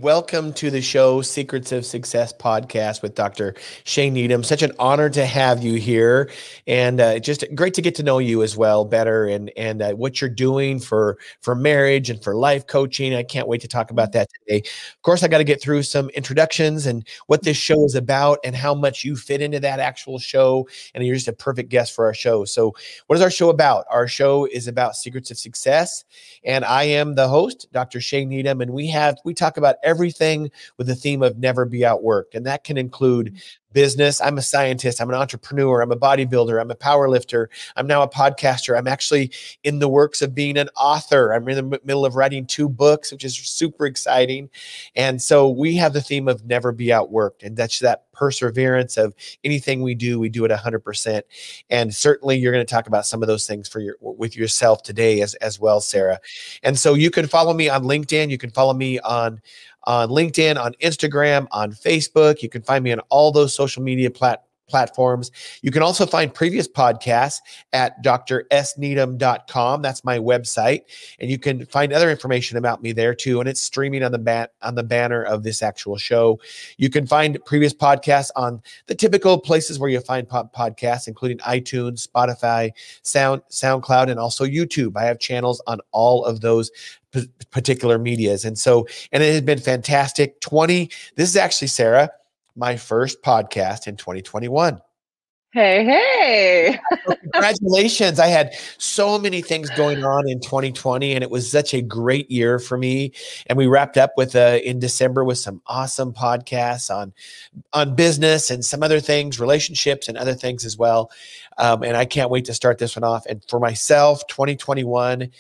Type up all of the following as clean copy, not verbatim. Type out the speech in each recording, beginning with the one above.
Welcome to the show, Secrets of Success podcast with Dr. Shane Needham. Such an honor to have you here, and just great to get to know you as well better, and what you're doing for marriage and for life coaching. I can't wait to talk about that today. Of course, I got to get through some introductions and what this show is about and how much you fit into that actual show, and you're just a perfect guest for our show. So what is our show about? Our show is about Secrets of Success, and I am the host, Dr. Shane Needham, and we talk about everything with the theme of never be outworked. And that can include business. I'm a scientist. I'm an entrepreneur. I'm a bodybuilder. I'm a power lifter. I'm now a podcaster. I'm actually in the works of being an author. I'm in the middle of writing 2 books, which is super exciting. And so we have the theme of never be outworked. And that's that perseverance of anything we do at 100%. And certainly you're going to talk about some of those things with yourself today as well, Sarah. And so you can follow me on LinkedIn. You can follow me on LinkedIn, on Instagram, on Facebook. You can find me on all those social media platforms. You can also find previous podcasts at drsneedham.com. That's my website. And you can find other information about me there too. And it's streaming on the banner of this actual show. You can find previous podcasts on the typical places where you find podcasts, including iTunes, Spotify, SoundCloud, and also YouTube. I have channels on all of those particular medias. And it has been fantastic. This is actually, Sarah, my first podcast in 2021. Hey. So congratulations. I had so many things going on in 2020, and it was such a great year for me. And we wrapped up in December with some awesome podcasts on business and some other things, relationships and other things as well. And I can't wait to start this one off. And for myself, 2021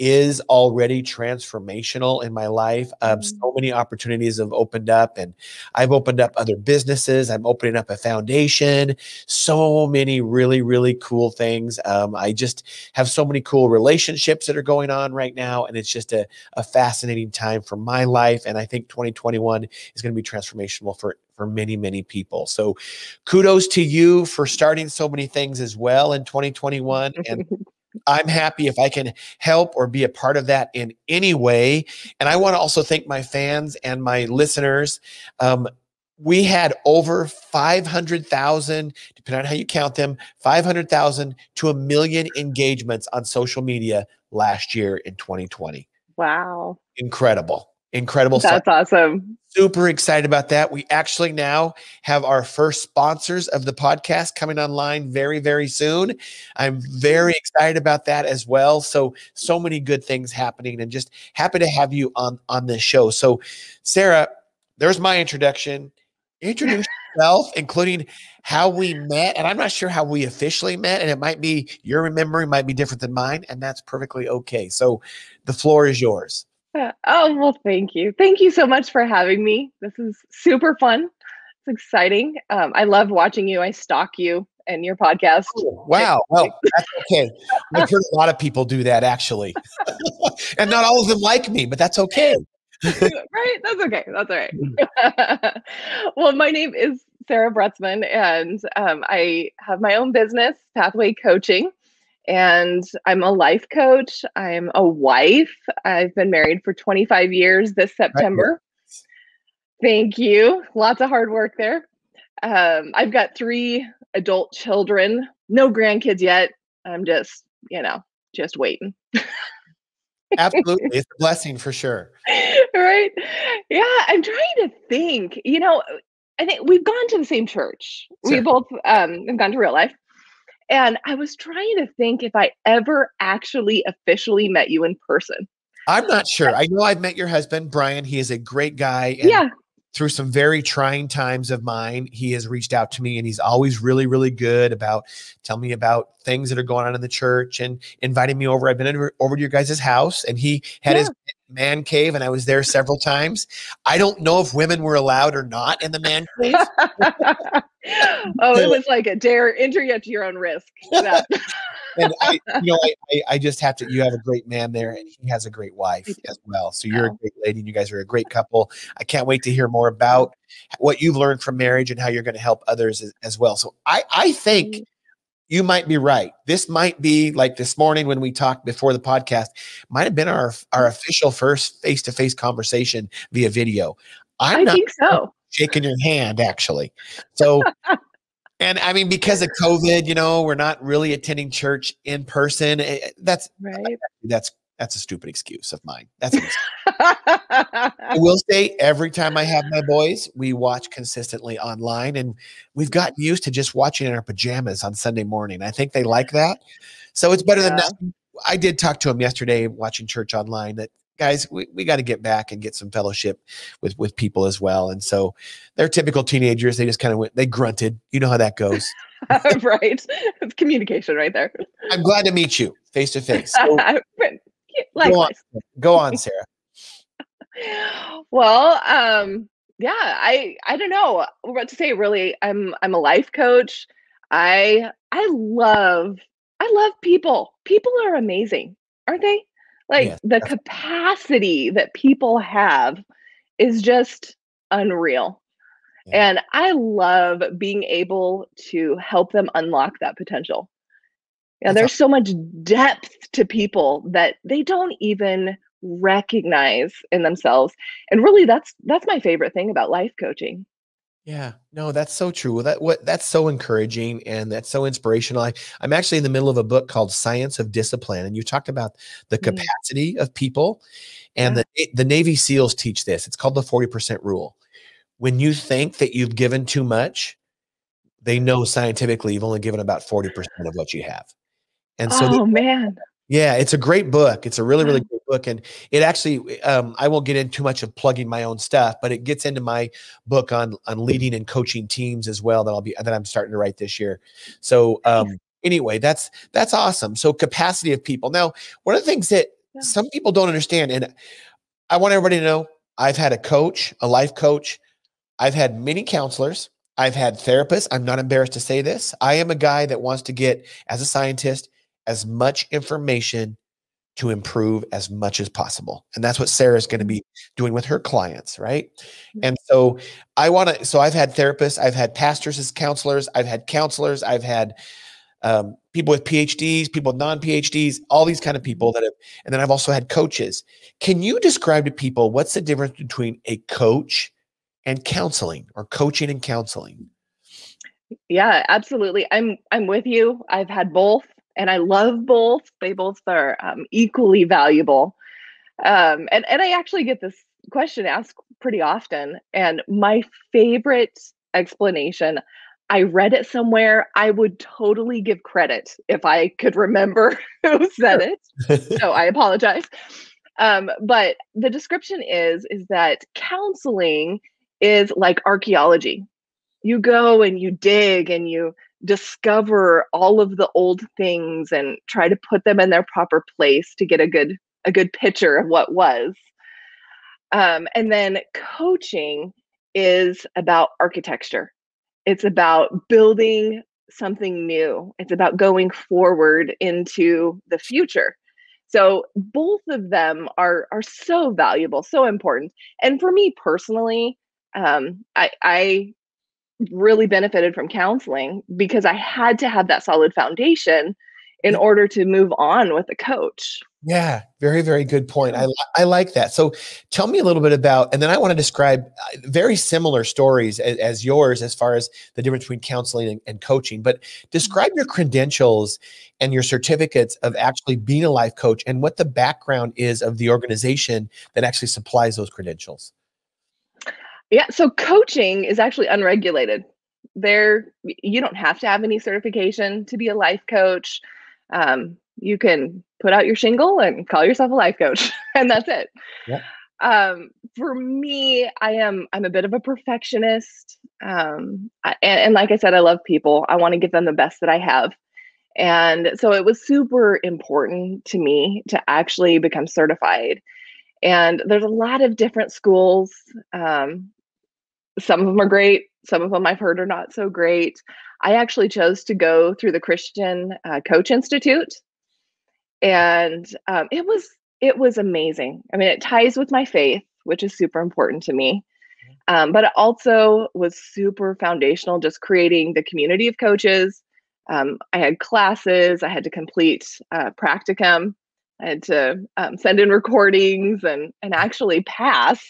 is already transformational in my life. So many opportunities have opened up, and I've opened up other businesses. I'm opening up a foundation, so many really, really cool things. I just have so many cool relationships that are going on right now. And it's just a fascinating time for my life. And I think 2021 is going to be transformational for many, many people. So kudos to you for starting so many things as well in 2021. And I'm happy if I can help or be a part of that in any way. And I want to also thank my fans and my listeners. We had over 500,000, depending on how you count them, 500,000 to 1 million engagements on social media last year in 2020. Wow. Incredible. That's awesome. Super excited about that. We actually now have our first sponsors of the podcast coming online very, very soon. I'm very excited about that as well. So many good things happening, and just happy to have you on this show. So Sarah, there's my introduction. Introduce yourself, including how we met. And I'm not sure how we officially met, and it might be your memory might be different than mine, and that's perfectly okay. So the floor is yours. Oh, well, thank you. Thank you so much for having me. This is super fun. It's exciting. I love watching you. I stalk you and your podcast. Oh, wow. Well, that's okay. I've heard a lot of people do that, actually. And not all of them like me, but that's okay. Right? That's okay. That's all right. Well, my name is Sarah Brutsman, and I have my own business, Pathway Coaching. And I'm a life coach. I'm a wife. I've been married for 25 years this September. Thank you. Lots of hard work there. I've got 3 adult children, no grandkids yet. I'm just waiting. Absolutely. It's a blessing for sure. Right? Yeah. I'm trying to think, I think we've gone to the same church. Sure. We both have gone to Real Life. And I was trying to think if I ever actually officially met you in person. I'm not sure. I know I've met your husband, Brian. He is a great guy. And through some very trying times of mine, he has reached out to me, and he's always really, really good about telling me about things that are going on in the church and inviting me over. I've been over to your guys' house, and he had his man cave, and I was there several times. I don't know if women were allowed or not in the man cave. Oh, it was like a dare, enter at your own risk. And I just have to, you have a great man there, and he has a great wife as well. So you're a great lady, and you guys are a great couple. I can't wait to hear more about what you've learned from marriage and how you're going to help others as well. So I think you might be right. This might be like this morning when we talked before the podcast, might have been our official first face-to-face conversation via video. I'm I not think so. shaking your hand, actually. So, and I mean, because of COVID, we're not really attending church in person. That's Right. that's a stupid excuse of mine. That's an excuse. I will say every time I have my boys, we watch consistently online, and we've gotten used to just watching in our pajamas on Sunday morning. I think they like that. So it's better than nothing. I did talk to them yesterday watching church online that, guys, we got to get back and get some fellowship with people as well. And so they're typical teenagers. They just kind of they grunted. You know how that goes. Right. It's communication right there. I'm glad to meet you face to face. Likewise. Go on, Sarah. Well, yeah, I don't know what to say really. I'm a life coach. I love people. People are amazing, aren't they? Like Yes, the capacity that people have is just unreal. yeah. And I love being able to help them unlock that potential. Yeah, there's so much depth to people that they don't even recognize in themselves. And really that's my favorite thing about life coaching. Yeah, no, that's so true. That's so encouraging and that's so inspirational. I'm actually in the middle of a book called Science of Discipline, and you talked about the capacity of people, and the Navy SEALs teach this. It's called the 40% rule. When you think that you've given too much, they know scientifically you've only given about 40% of what you have. And so Oh man. yeah, it's a great book. It's a really, really great book. And it actually, I won't get into too much of plugging my own stuff, but it gets into my book on leading and coaching teams as well that I'm starting to write this year. So anyway, that's awesome. So capacity of people. Now, one of the things that some people don't understand, and I want everybody to know, I've had a coach, a life coach. I've had many counselors. I've had therapists. I'm not embarrassed to say this. I am a guy that wants to get, as a scientist, as much information to improve as much as possible. And that's what Sarah's going to be doing with her clients, right? And so I've had therapists, I've had pastors as counselors, I've had counselors, I've had people with PhDs, people with non-PhDs, all these kind of people and then I've also had coaches. Can you describe to people what's the difference between a coach and counseling, or coaching and counseling? Yeah, absolutely. I'm with you. I've had both. And I love both. They both are equally valuable. And I actually get this question asked pretty often. And my favorite explanation, I read it somewhere. I would totally give credit if I could remember who said it. So I apologize. But the description is that counseling is like archaeology. You go and you dig and you discover all of the old things and try to put them in their proper place to get a good picture of what was. And then coaching is about architecture. It's about building something new. It's about going forward into the future. So both of them are so valuable, so important. And for me personally, I really benefited from counseling because I had to have that solid foundation in order to move on with a coach. Yeah, very, very good point. I like that. So tell me a little bit about, and then I want to describe very similar stories as yours as far as the difference between counseling and coaching, but describe your credentials and your certificates of actually being a life coach and what the background is of the organization that actually supplies those credentials. Yeah, so coaching is actually unregulated. You don't have to have any certification to be a life coach. You can put out your shingle and call yourself a life coach, and that's it. Yeah. For me, I'm a bit of a perfectionist, and like I said, I love people. I want to give them the best that I have, and so it was super important to me to actually become certified. And there's a lot of different schools. Some of them are great. Some of them I've heard are not so great. I actually chose to go through the Christian Coach Institute, and it was amazing. I mean, it ties with my faith, which is super important to me. But it also was super foundational, just creating the community of coaches, I had classes, I had to complete practicum, I had to send in recordings and actually pass,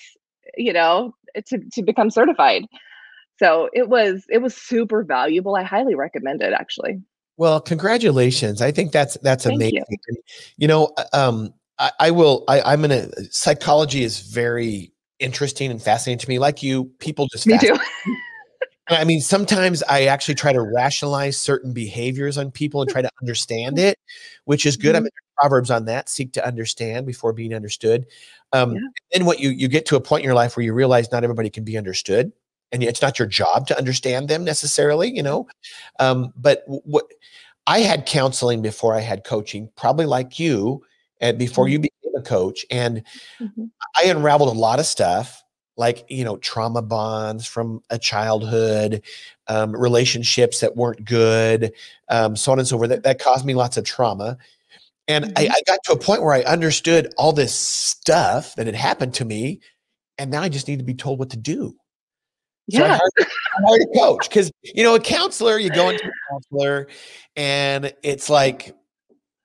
to become certified. So it was super valuable. I highly recommend it, actually. Well, congratulations. I think that's Thank amazing. you. And, you know, I will, I'm gonna, psychology is very interesting and fascinating to me. Like you, people just Me too. fascinate. I mean, sometimes I actually try to rationalize certain behaviors on people and try to understand it, which is good. I Mhm. mean, Proverbs on that, seek to understand before being understood. Yeah. Then what you get to a point in your life where you realize not everybody can be understood, and it's not your job to understand them necessarily, you know. But what I had counseling before I had coaching, probably like you, and before you Mhm. became a coach, and Mhm. I unraveled a lot of stuff, like, you know, trauma bonds from a childhood, relationships that weren't good, so on and so forth. That caused me lots of trauma. And Mhm. I got to a point where I understood all this stuff that had happened to me. And now I just need to be told what to do. So Yeah. I hired a coach because, you know, a counselor, you go into a counselor and it's like,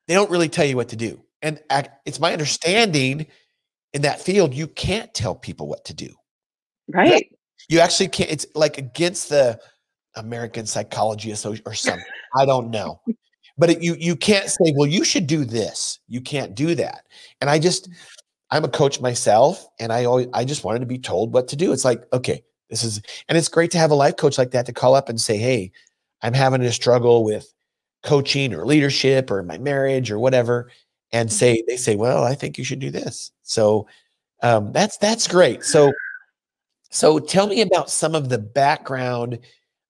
they don't really tell you what to do. And it's my understanding in that field, you can't tell people what to do. You Right. you actually can't. It's like against the American Psychology Association or something. I don't know. But you can't say, well, you should do this. You can't do that. And I'm a coach myself, and I just wanted to be told what to do. It's like, okay, and it's great to have a life coach like that to call up and say, hey, I'm having a struggle with coaching or leadership or my marriage or whatever. And they say, well, I think you should do this. So that's great. So tell me about some of the background.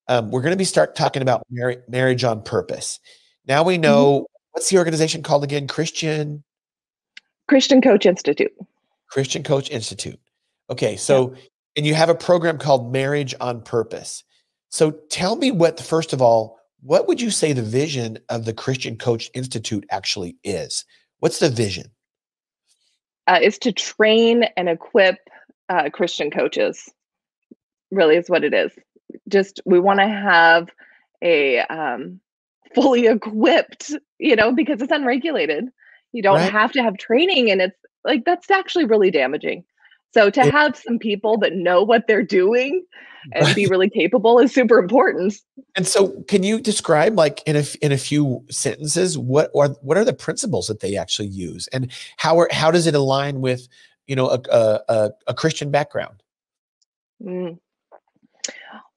We're going to be start talking about marriage on purpose. Now we Mhm. know, what's the organization called again? Christian Coach Institute. Christian Coach Institute. Okay, Yeah. so and you have a program called Marriage on Purpose. So tell me first of all, what would you say the vision of the Christian Coach Institute actually is? What's the vision? Is to train and equip Christian coaches. Really, is what it is. Just we want to have a fully equipped, because it's unregulated. You don't Right? have to have training, and it's like that's actually really damaging. So to It- have some people that know what they're doing and be really capable is super important. And so, can you describe, like in a few sentences, what are the principles that they actually use, and how does it align with, you know, a Christian background? Mm.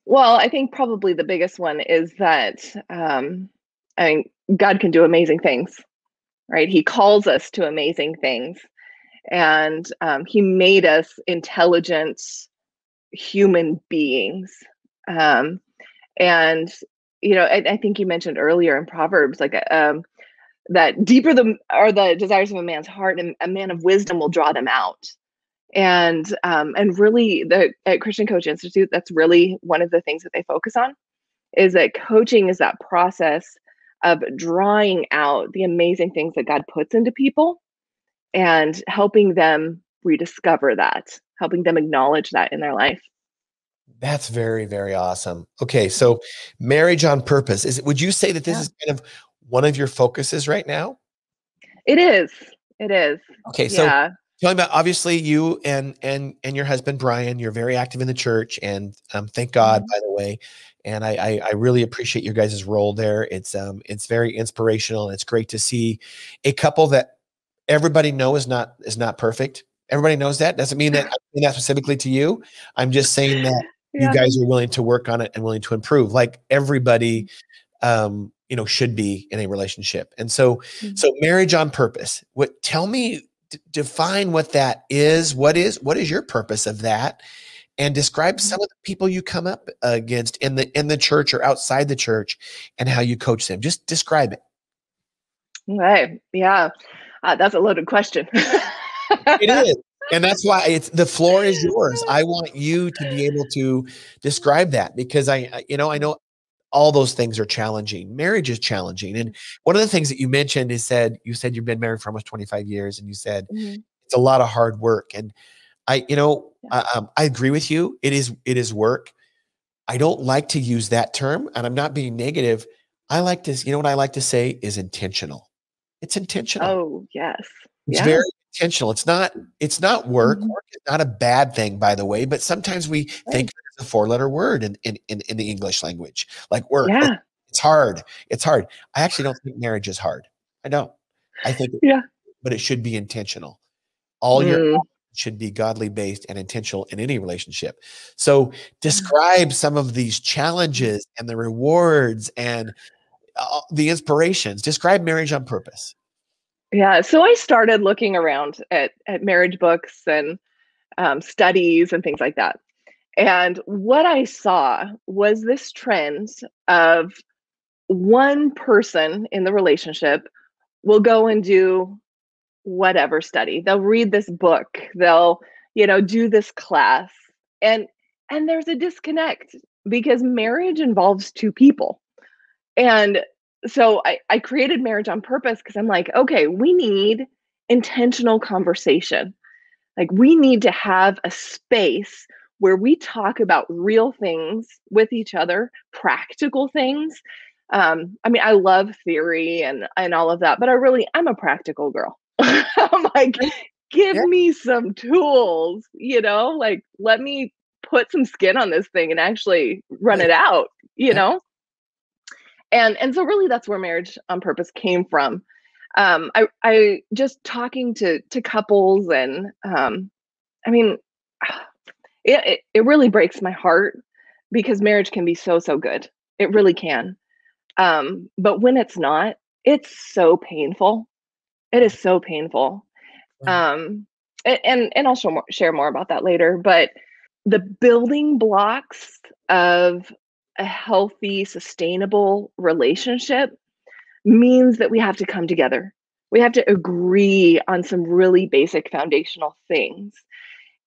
Well, I think probably the biggest one is that I mean, God can do amazing things, right? He calls us to amazing things, and He made us intelligent human beings. Um, and I think you mentioned earlier in Proverbs, like that deeper are the desires of a man's heart, and a man of wisdom will draw them out. And really, the at Christian Coach Institute, that's really one of the things that they focus on, is that coaching is that process of drawing out the amazing things that God puts into people and helping them rediscover that, helping them acknowledge that in their life. That's very, very awesome. Okay, so marriage on purpose. Would you say that this Yeah, is kind of one of your focuses right now? it is. It is. Okay, so Yeah. tell me about, obviously, you and your husband Brian. You're very active in the church, and thank God, Mhm. by the way. And I really appreciate your guys' role there. It's very inspirational, and it's great to see a couple that everybody knows is not perfect. Everybody knows that. Doesn't mean that I mean that specifically to you. I'm just saying that you Yeah. guys are willing to work on it and willing to improve, like everybody should be in a relationship. And so Mhm. so marriage on purpose. Tell me, define what that is. What is your purpose of that? And describe Mhm. some of the people you come up against in the church or outside the church, and how you coach them. Just describe it. Right. Yeah. That's a loaded question. It is. And that's why the floor is yours. I want you to be able to describe that, because I know all those things are challenging. Marriage is challenging. And one of the things that you mentioned you said you've been married for almost 25 years, and you said Mhm. it's a lot of hard work. And Yeah. I agree with you. It is work. I don't like to use that term, and I'm not being negative. I like to, you know what I like to say is intentional. It's intentional. Oh, yes. It's Yeah. very intentional. It's not work. Mhm. Work is not a bad thing, by the way, but sometimes we think Right. it's a four-letter word in the English language, like work. Oh, Yeah. it's hard. It's hard. I actually don't think marriage is hard. I don't. I think, Yeah. but it should be intentional. All your Mm. actions should be godly based and intentional in any relationship. So describe some of these challenges and the rewards and the inspirations. Describe marriage on purpose. Yeah. So I started looking around at marriage books and studies and things like that. And what I saw was this trend of one person in the relationship will go and do whatever study. They'll read this book. They'll, do this class. And there's a disconnect because marriage involves two people. And so I created marriage on purpose because I'm like, okay, we need intentional conversation. Like we need to have a space where we talk about real things with each other, practical things. I mean, I love theory and all of that, but I'm a practical girl. I'm like, give Yeah. me some tools, like let me put some skin on this thing and actually run it out, you Yeah. know? And so really that's where marriage on purpose came from. I just talking to couples and I mean, it really breaks my heart because marriage can be so, so good. It really can. But when it's not, it's so painful. It is so painful. Yeah. Um, and I'll share more about that later. But the building blocks of a healthy, sustainable relationship means that we have to come together. We have to agree on some really basic foundational things.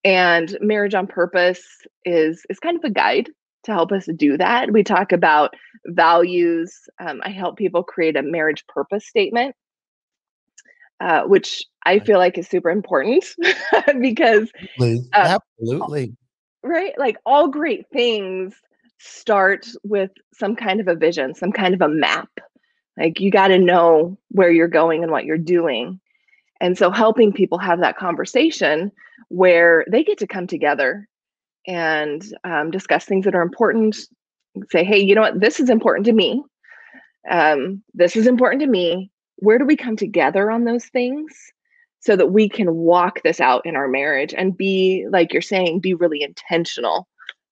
And marriage on purpose is kind of a guide to help us do that. We talk about values. I help people create a marriage purpose statement, which I Right. feel like is super important because, Absolutely. um, Absolutely. right, like all great things start with some kind of a vision, some kind of a map. Like you got to know where you're going and what you're doing. And so helping people have that conversation where they get to come together and discuss things that are important. Say, hey, you know what? This is important to me. This is important to me. Where do we come together on those things so that we can walk this out in our marriage and be, like you're saying, be really intentional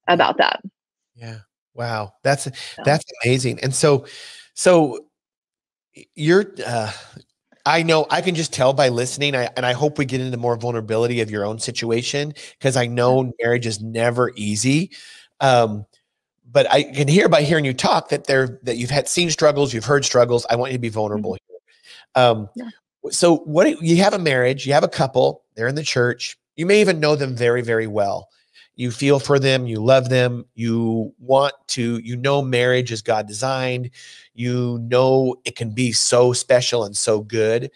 Yeah. about that? Yeah. Wow. So, That's amazing. And so you're I know I can just tell by listening. And I hope we get into more vulnerability of your own situation because I yeah. know marriage is never easy. Um, but I can hear by hearing you talk that you've seen struggles, you've heard struggles. I want you to be Mhm. vulnerable here. Um, Yeah. so you have a marriage, you have a couple, they're in the church. You may even know them very, very well. You feel for them, you love them, you know marriage is God designed, you know it can be so special and so good.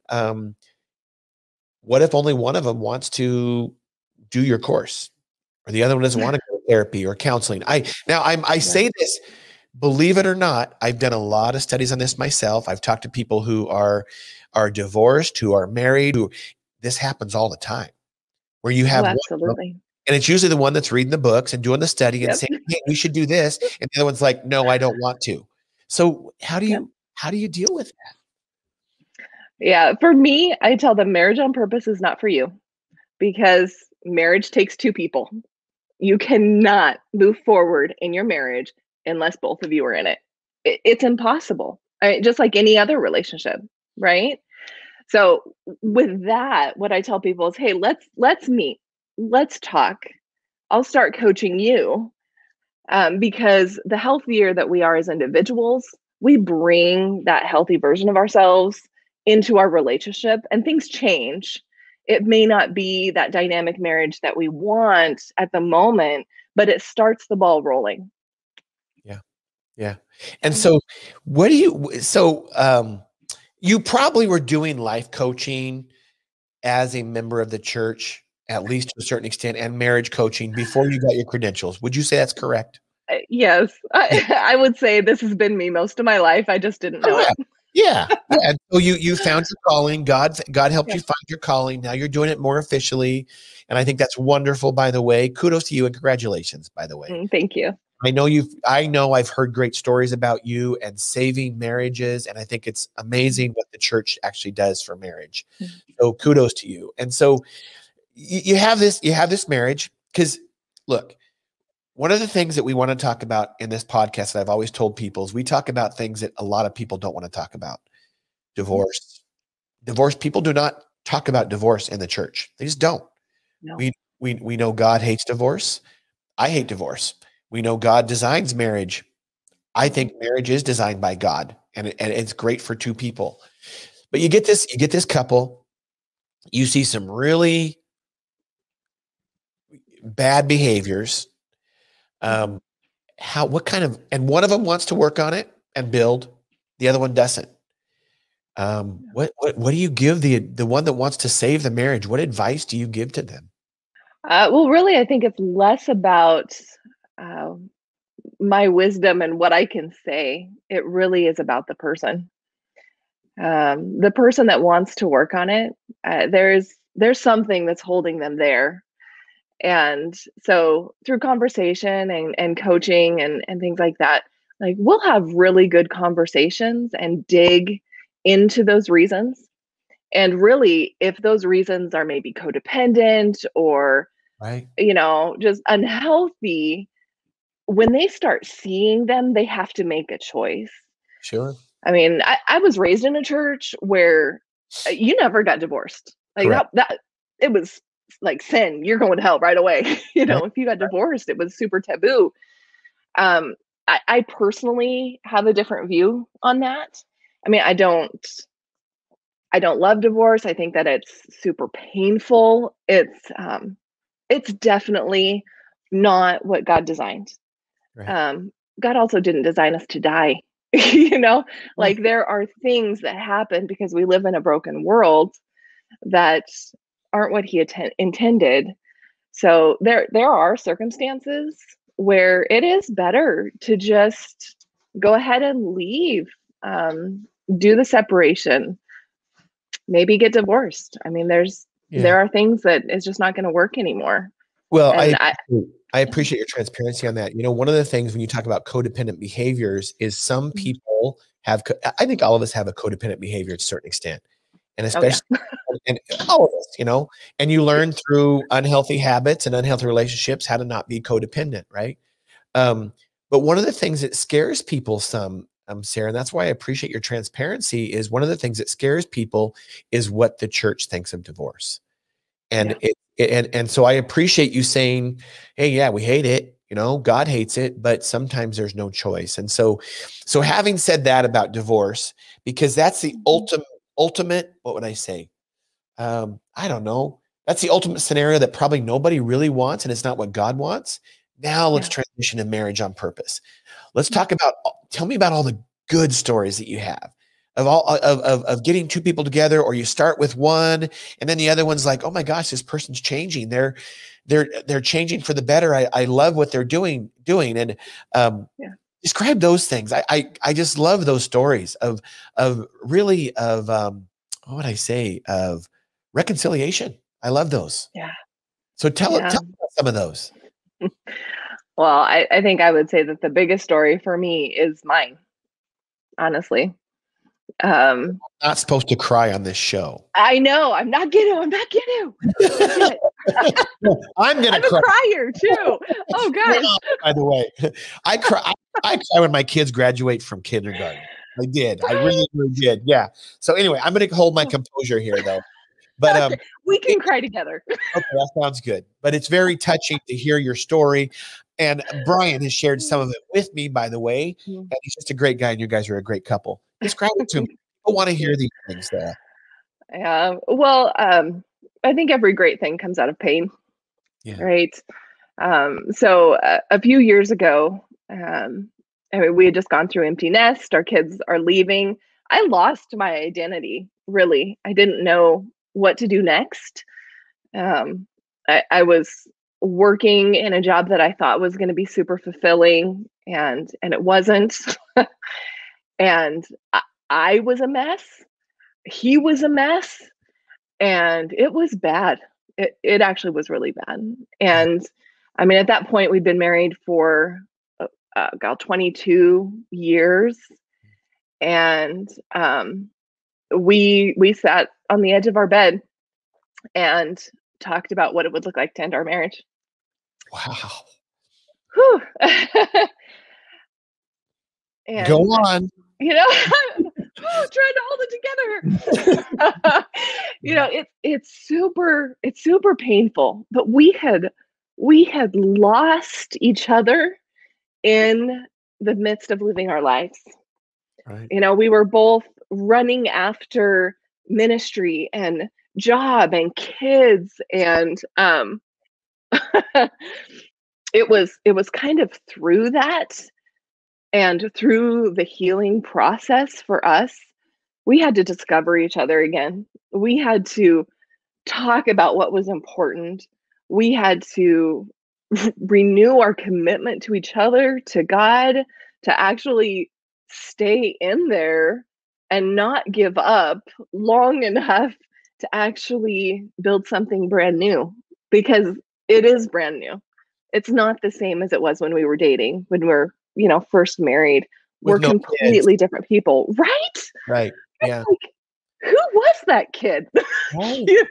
Um, what if only one of them wants to do your course, or the other one doesn't want to go to therapy or counseling? I Yeah. say this, believe it or not, I've done a lot of studies on this myself. I've talked to people who are divorced, who are married, who this happens all the time, where you Oh, have one of them, absolutely. and it's usually the one that's reading the books and doing the study and Yep. saying, "Hey, we should do this," and the other one's like, "No, I don't want to." So Yep. how do you deal with that? Yeah. For me, I tell them marriage on purpose is not for you because marriage takes two people. You cannot move forward in your marriage unless both of you are in it. It's impossible. Just like any other relationship, right? So with that, what I tell people is, hey, let's meet, let's talk. I'll start coaching you because the healthier that we are as individuals, we bring that healthy version of ourselves into our relationship, and things change. It may not be that dynamic marriage that we want at the moment, but it starts the ball rolling. Yeah, yeah. And So, so, you probably were doing life coaching as a member of the church, at least to a certain extent, and marriage coaching before you got your credentials. Would you say that's correct? Yes, I would say this has been me most of my life. I just didn't know it. Yeah. And so you found your calling. God helped Yeah. you find your calling. Now you're doing it more officially. And I think that's wonderful, by the way. Kudos to you and congratulations, by the way. Thank you. I know I've heard great stories about you and saving marriages. And I think it's amazing what the church actually does for marriage. So kudos to you. And so you have this marriage, because look, one of the things that we want to talk about in this podcast that I've always told people is we talk about things that a lot of people don't want to talk about. Divorce. People do not talk about divorce in the church. They just don't. No. We know God hates divorce. I hate divorce. We know God designs marriage. I think marriage is designed by God, and it's great for two people. But you get this couple, you see some really bad behaviors. And one of them wants to work on it and build, the other one doesn't. What do you give the one that wants to save the marriage? What advice do you give to them? Well, really, I think it's less about my wisdom and what I can say. It really is about the person. The person that wants to work on it, there's something that's holding them there. And so through conversation and coaching and things like that, like we'll have really good conversations and dig into those reasons. And really, if those reasons are maybe codependent or, Right. Just unhealthy, when they start seeing them, they have to make a choice. Sure. I mean, I was raised in a church where you never got divorced. Like that it was like sin. You're going to hell right away. Right. If you got divorced, it was super taboo. I personally have a different view on that. I mean, I don't love divorce. I think that it's super painful. It's definitely not what God designed. Right. God also didn't design us to die. Like there are things that happen because we live in a broken world that aren't what he intended. So there are circumstances where it is better to just go ahead and leave, do the separation, maybe get divorced. I mean, there are things that is just not going to work anymore. Well, And I appreciate your transparency on that. One of the things when you talk about codependent behaviors is some people I think all of us have a codependent behavior to a certain extent. And especially, and all of us, and you learn through unhealthy habits and unhealthy relationships how to not be codependent, right? But one of the things that scares people Sarah, and that's why I appreciate your transparency, is one of the things that scares people is what the church thinks of divorce. And and so I appreciate you saying, hey, yeah, we hate it. God hates it, but sometimes there's no choice. And so having said that about divorce, because that's the ultimate, what would I say? I don't know. That's the ultimate scenario that probably nobody really wants, and it's not what God wants. Now let's transition to marriage on purpose. Let's tell me about all the good stories that you have of getting two people together, or you start with one and then the other one's like, oh my gosh, this person's changing. They're changing for the better. I love what they're doing. And describe those things. I just love those stories of really of what would I say, of reconciliation. I love those. Yeah. So tell us about some of those. Well, I think I would say that the biggest story for me is mine, honestly. I'm not supposed to cry on this show. I know. I'm not gonna. I'm going to cry. I'm a crier too. Oh gosh. By the way, I cry when my kids graduate from kindergarten. I did. Right? I really did. Yeah. So anyway, I'm going to hold my composure here though. But we can cry together. Okay, that sounds good. But it's very touching to hear your story. And Brian has shared some of it with me, by the way. And he's just a great guy, and you guys are a great couple. Describe it to me. I want to hear these things, Sarah. Yeah. Well, I think every great thing comes out of pain. Yeah. Right. So a few years ago, we had just gone through empty nest. Our kids are leaving. I lost my identity. Really, I didn't know what to do next. I was working in a job that I thought was going to be super fulfilling, and it wasn't. And I was a mess. He was a mess, and it was bad. It actually was really bad. And I mean, at that point, we'd been married for 22 years, and we sat on the edge of our bed and talked about what it would look like to end our marriage. Wow. Whew. And, go on. You know, trying to hold it together. You know, it's super painful, but we had lost each other in the midst of living our lives. Right. You know, we were both running after ministry and job and kids, and it was kind of through that and through the healing process for us, we had to discover each other again. We had to talk about what was important. We had to renew our commitment to each other, to God, to actually stay in there and not give up long enough to actually build something brand new, because it is brand new. It's not the same as it was when we were dating, when we were, you know, first married. We're no completely different people, right? Right. Yeah. Like, who was that kid? Right. You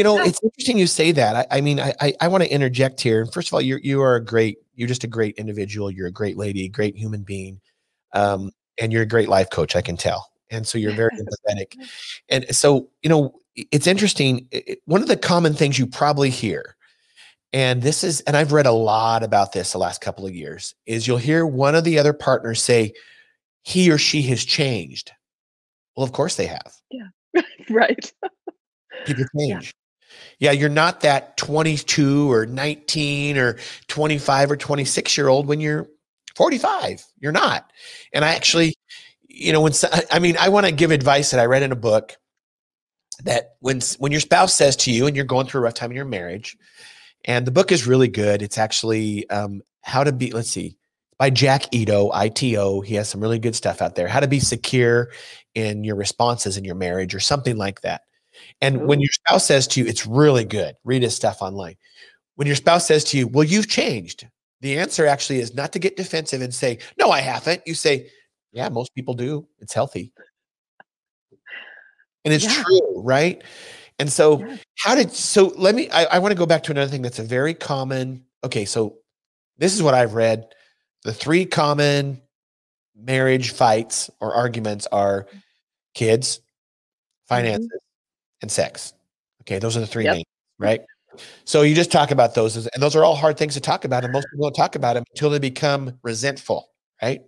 know? It's interesting you say that. I mean, I want to interject here. First of all, you're just a great individual. You're a great lady, great human being. And you're a great life coach, I can tell. And so you're very empathetic. And so, it's interesting. One of the common things you probably hear, and I've read a lot about this the last couple of years, is you'll hear one of the other partners say, he or she has changed. Well, of course they have. Yeah. Right. People change. Yeah, you're not that 22 or 19 or 25 or 26-year-old when you're 45. You're not. And I actually, I want to give advice that I read in a book, that when your spouse says to you, and you're going through a rough time in your marriage, and the book is really good. It's actually How to Be, let's see, by Jack Ito, ITO. He has some really good stuff out there. How to Be Secure in Your Responses in Your Marriage, or something like that. And when your spouse says to you, it's really good. Read his stuff online. When your spouse says to you, well, you've changed, the answer actually is not to get defensive and say, no, I haven't. You say, yeah, most people do. It's healthy. And it's true, right? And so I want to go back to another thing that's a very common, okay, so this is what I've read. The 3 common marriage fights or arguments are kids, finances, and sex. Okay, those are the 3 main, right? So you just talk about those, and those are all hard things to talk about, and most people don't talk about them until they become resentful, right?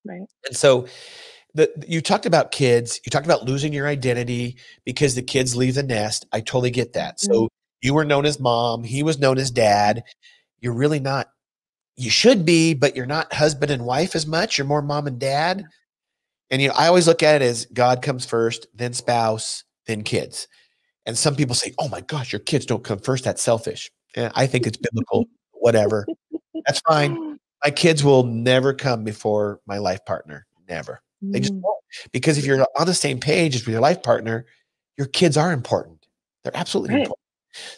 Right. And so you talked about kids, you talked about losing your identity because the kids leave the nest. I totally get that. So you were known as mom, he was known as dad. You're really not, you should be, but you're not husband and wife as much. You're more mom and dad. And, I always look at it as God comes first, then spouse, then kids. And some people say, oh my gosh, your kids don't come first. That's selfish. And I think it's biblical, whatever. That's fine. My kids will never come before my life partner. Never. They just won't. Because if you're on the same page as with your life partner, your kids are important. They're absolutely important.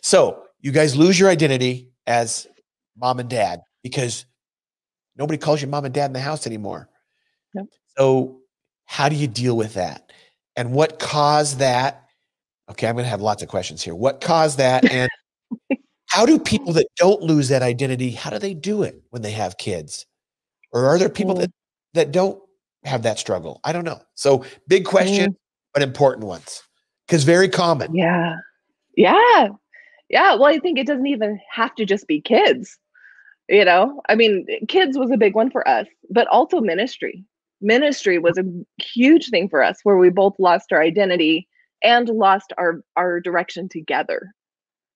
So you guys lose your identity as mom and dad because nobody calls you mom and dad in the house anymore. Yep. So how do you deal with that? And what caused that? Okay, I'm going to have lots of questions here. What caused that? And how do people that don't lose that identity, how do they do it when they have kids? Or are there people that don't have that struggle? I don't know. So big question, but important ones, because very common. Yeah. Well, I think it doesn't even have to just be kids. I mean, kids was a big one for us, but also ministry. Ministry was a huge thing for us, where we both lost our identity and lost our direction together.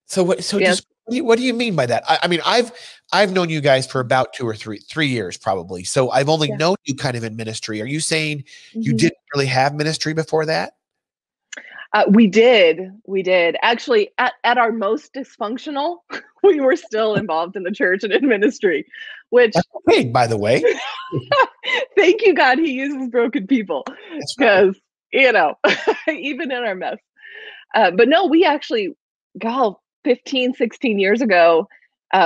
So what do you mean by that? I mean, I've known you guys for about 2 or 3 years probably. So I've only known you kind of in ministry. Are you saying you didn't really have ministry before that? We did. Actually, at our most dysfunctional, we were still involved in the church and in ministry, which, That's okay, by the way. thank you, God, he uses broken people. That's right. Because, even in our mess. But no, we actually, God, 15, 16 years ago,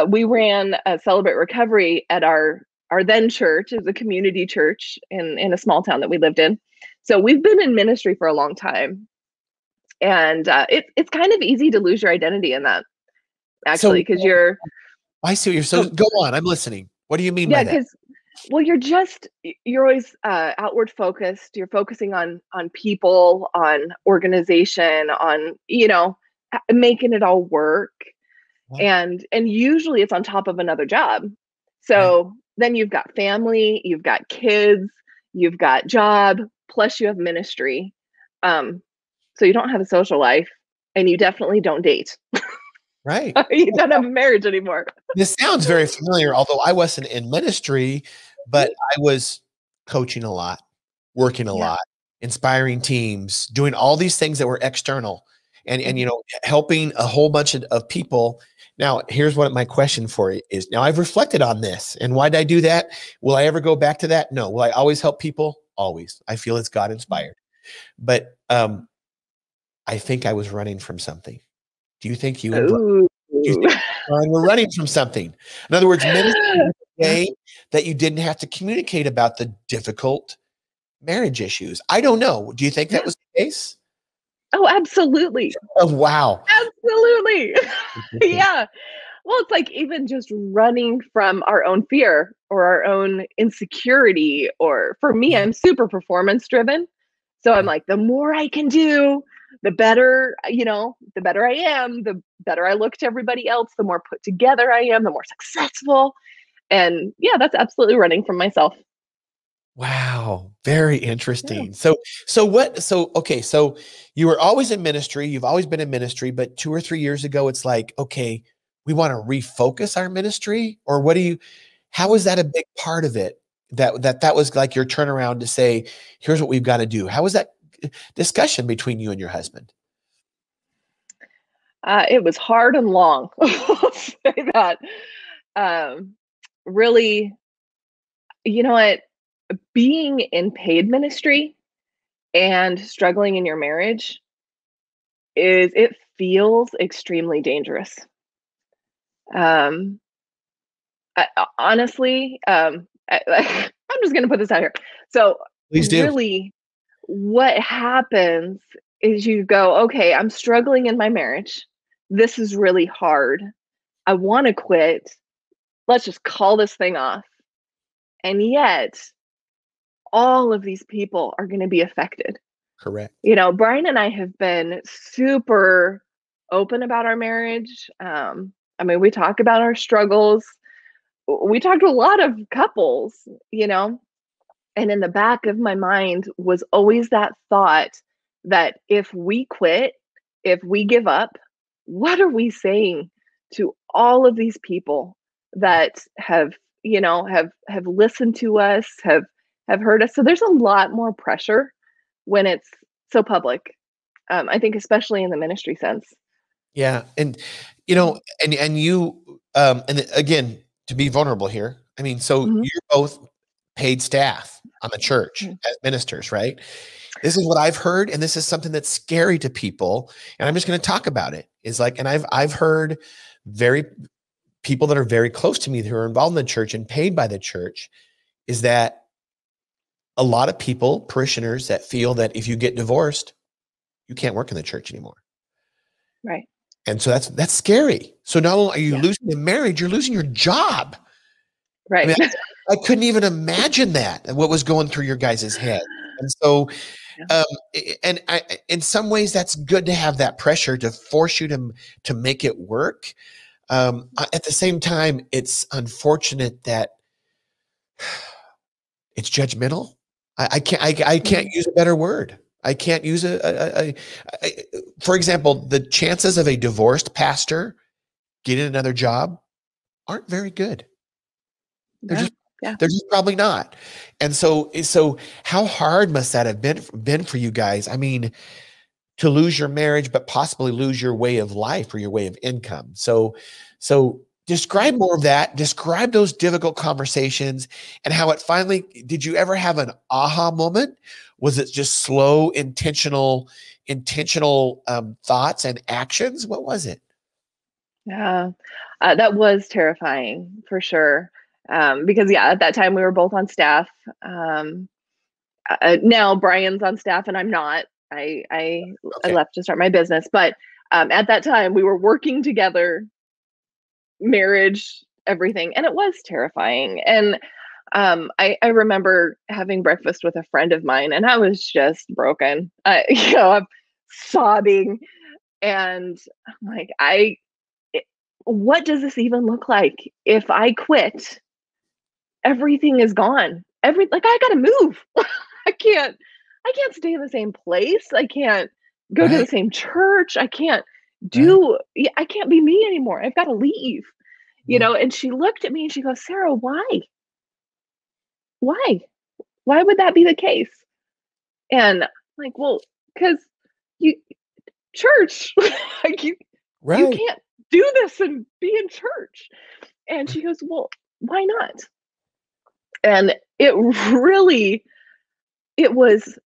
we ran a Celebrate Recovery at our then church. It was a community church in a small town that we lived in. So we've been in ministry for a long time. And it's kind of easy to lose your identity in that, actually, So because you're, I see what you're, so go on. I'm listening. What do you mean by that? because, well, you're always outward focused. You're focusing on people, on organization, on, making it all work. And usually it's on top of another job. So then you've got family, you've got kids, you've got job, plus you have ministry. So you don't have a social life, and you definitely don't date. Right. You don't have a marriage anymore. This sounds very familiar, although I wasn't in ministry, but I was coaching a lot, working a lot, inspiring teams, doing all these things that were external and helping a whole bunch of people. Now, here's what my question for you is. Now, I've reflected on this. And why did I do that? Will I ever go back to that? No. Will I always help people? Always. I feel it's God inspired. But I think I was running from something. Do you think you were running from something? In other words, ministry was a way that you didn't have to communicate about the difficult marriage issues. I don't know. Do you think that was the case? Oh, absolutely. Oh, wow. Absolutely. Yeah. Well, it's like even just running from our own fear or our own insecurity, or for me, I'm super performance driven. So I'm like, the more I can do, the better, the better I am, the better I look to everybody else, the more put together I am, the more successful. And yeah, that's absolutely running from myself. Wow. Very interesting. So you were always in ministry. You've always been in ministry, but 2 or 3 years ago, it's like, okay, we want to refocus our ministry, or how is that a big part of it? That was like your turnaround to say, here's what we've got to do. How was that discussion between you and your husband? It was hard and long. I'll say that. Really, you know what? Being in paid ministry and struggling in your marriage it feels extremely dangerous. Honestly, I'm just going to put this out here. So Please do. Really, what happens is you go, okay, I'm struggling in my marriage. This is really hard. I want to quit. Let's just call this thing off. And yet, all of these people are going to be affected. Correct. Brian and I have been super open about our marriage. We talk about our struggles. We talk to a lot of couples, and in the back of my mind was always that thought that if we quit, if we give up, what are we saying to all of these people that have listened to us, have heard us? So there's a lot more pressure when it's so public. I think especially in the ministry sense. Yeah. And, and you, and again, to be vulnerable here, you're both paid staff on the church as ministers, right? This is what I've heard. And this is something that's scary to people. And I'm just going to talk about it. And I've heard people that are very close to me who are involved in the church and paid by the church, is that a lot of people, parishioners, that feel that if you get divorced, you can't work in the church anymore. Right. And so that's scary. So not only are you losing the marriage, you're losing your job. Right. I couldn't even imagine that, and what was going through your guys' head. And so, in some ways, that's good to have that pressure to force you to make it work. At the same time, it's unfortunate that it's judgmental. I can't use a better word. I can't use for example, the chances of a divorced getting another job aren't very good. They're just probably not. And so how hard must that have been for you guys? to lose your marriage, but possibly lose your way of life or your way of income. So describe more of that. Describe those difficult conversations and how it finally, did you ever have an aha moment? Was it just slow, intentional thoughts and actions? What was it? Yeah, that was terrifying for sure. Because at that time we were both on staff. Now Brian's on staff and I'm not. I left to start my business, but at that time we were working together, marriage, everything, and it was terrifying. And I remember having breakfast with a friend of mine, and I was just broken. I'm sobbing, and I'm like, what does this even look like if I quit? Everything is gone. I gotta move. I can't stay in the same place. I can't go to the Right. same church. I can't I can't be me anymore. I've got to leave. And she looked at me and she goes, Sarah, why? Why? Why would that be the case? And I'm like, well, because you church, like you Right. can't do this and be in church. And she goes, well, why not? And it was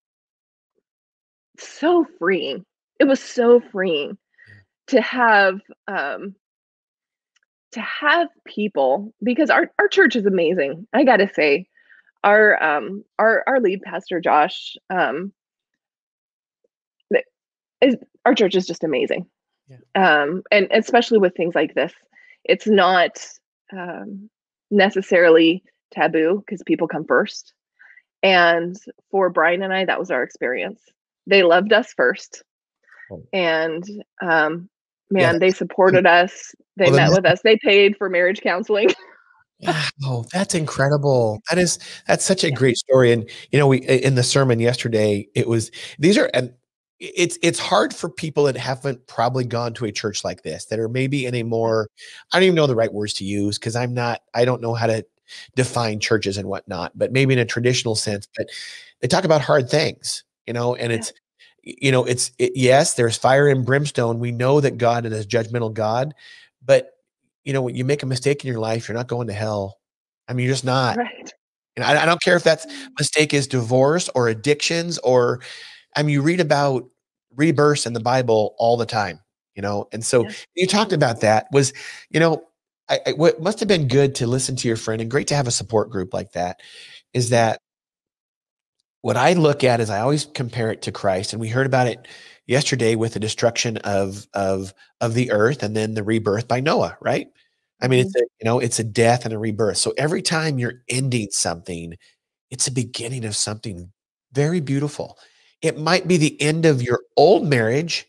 so freeing. It was so freeing to have people, because our church is amazing. I gotta say, our lead pastor Josh, our church is just amazing. Yeah. And especially with things like this, it's not necessarily taboo because people come first. And for Brian and I, that was our experience. They loved us first. And they supported us. They met with us. They paid for marriage counseling. Wow, that's incredible. That's such a great story. And we in the sermon yesterday, it's hard for people that haven't probably gone to a church like this, that are maybe in a more, I don't even know the right words to use because I don't know how to define churches and whatnot, but maybe in a traditional sense. But they talk about hard things, and yes, there's fire and brimstone. We know that God is a judgmental God, but when you make a mistake in your life, you're not going to hell. I mean, you're just not. Right. And I don't care if that mistake is divorce or addictions or, you read about rebirths in the Bible all the time, And so you talked about that was, what must have been good to listen to your friend and great to have a support group like that is that what I look at is I always compare it to Christ. And we heard about it yesterday with the destruction of the earth and then the rebirth by Noah, right? I mean, it's a death and a rebirth. So every time you're ending something, it's a beginning of something very beautiful. It might be the end of your old marriage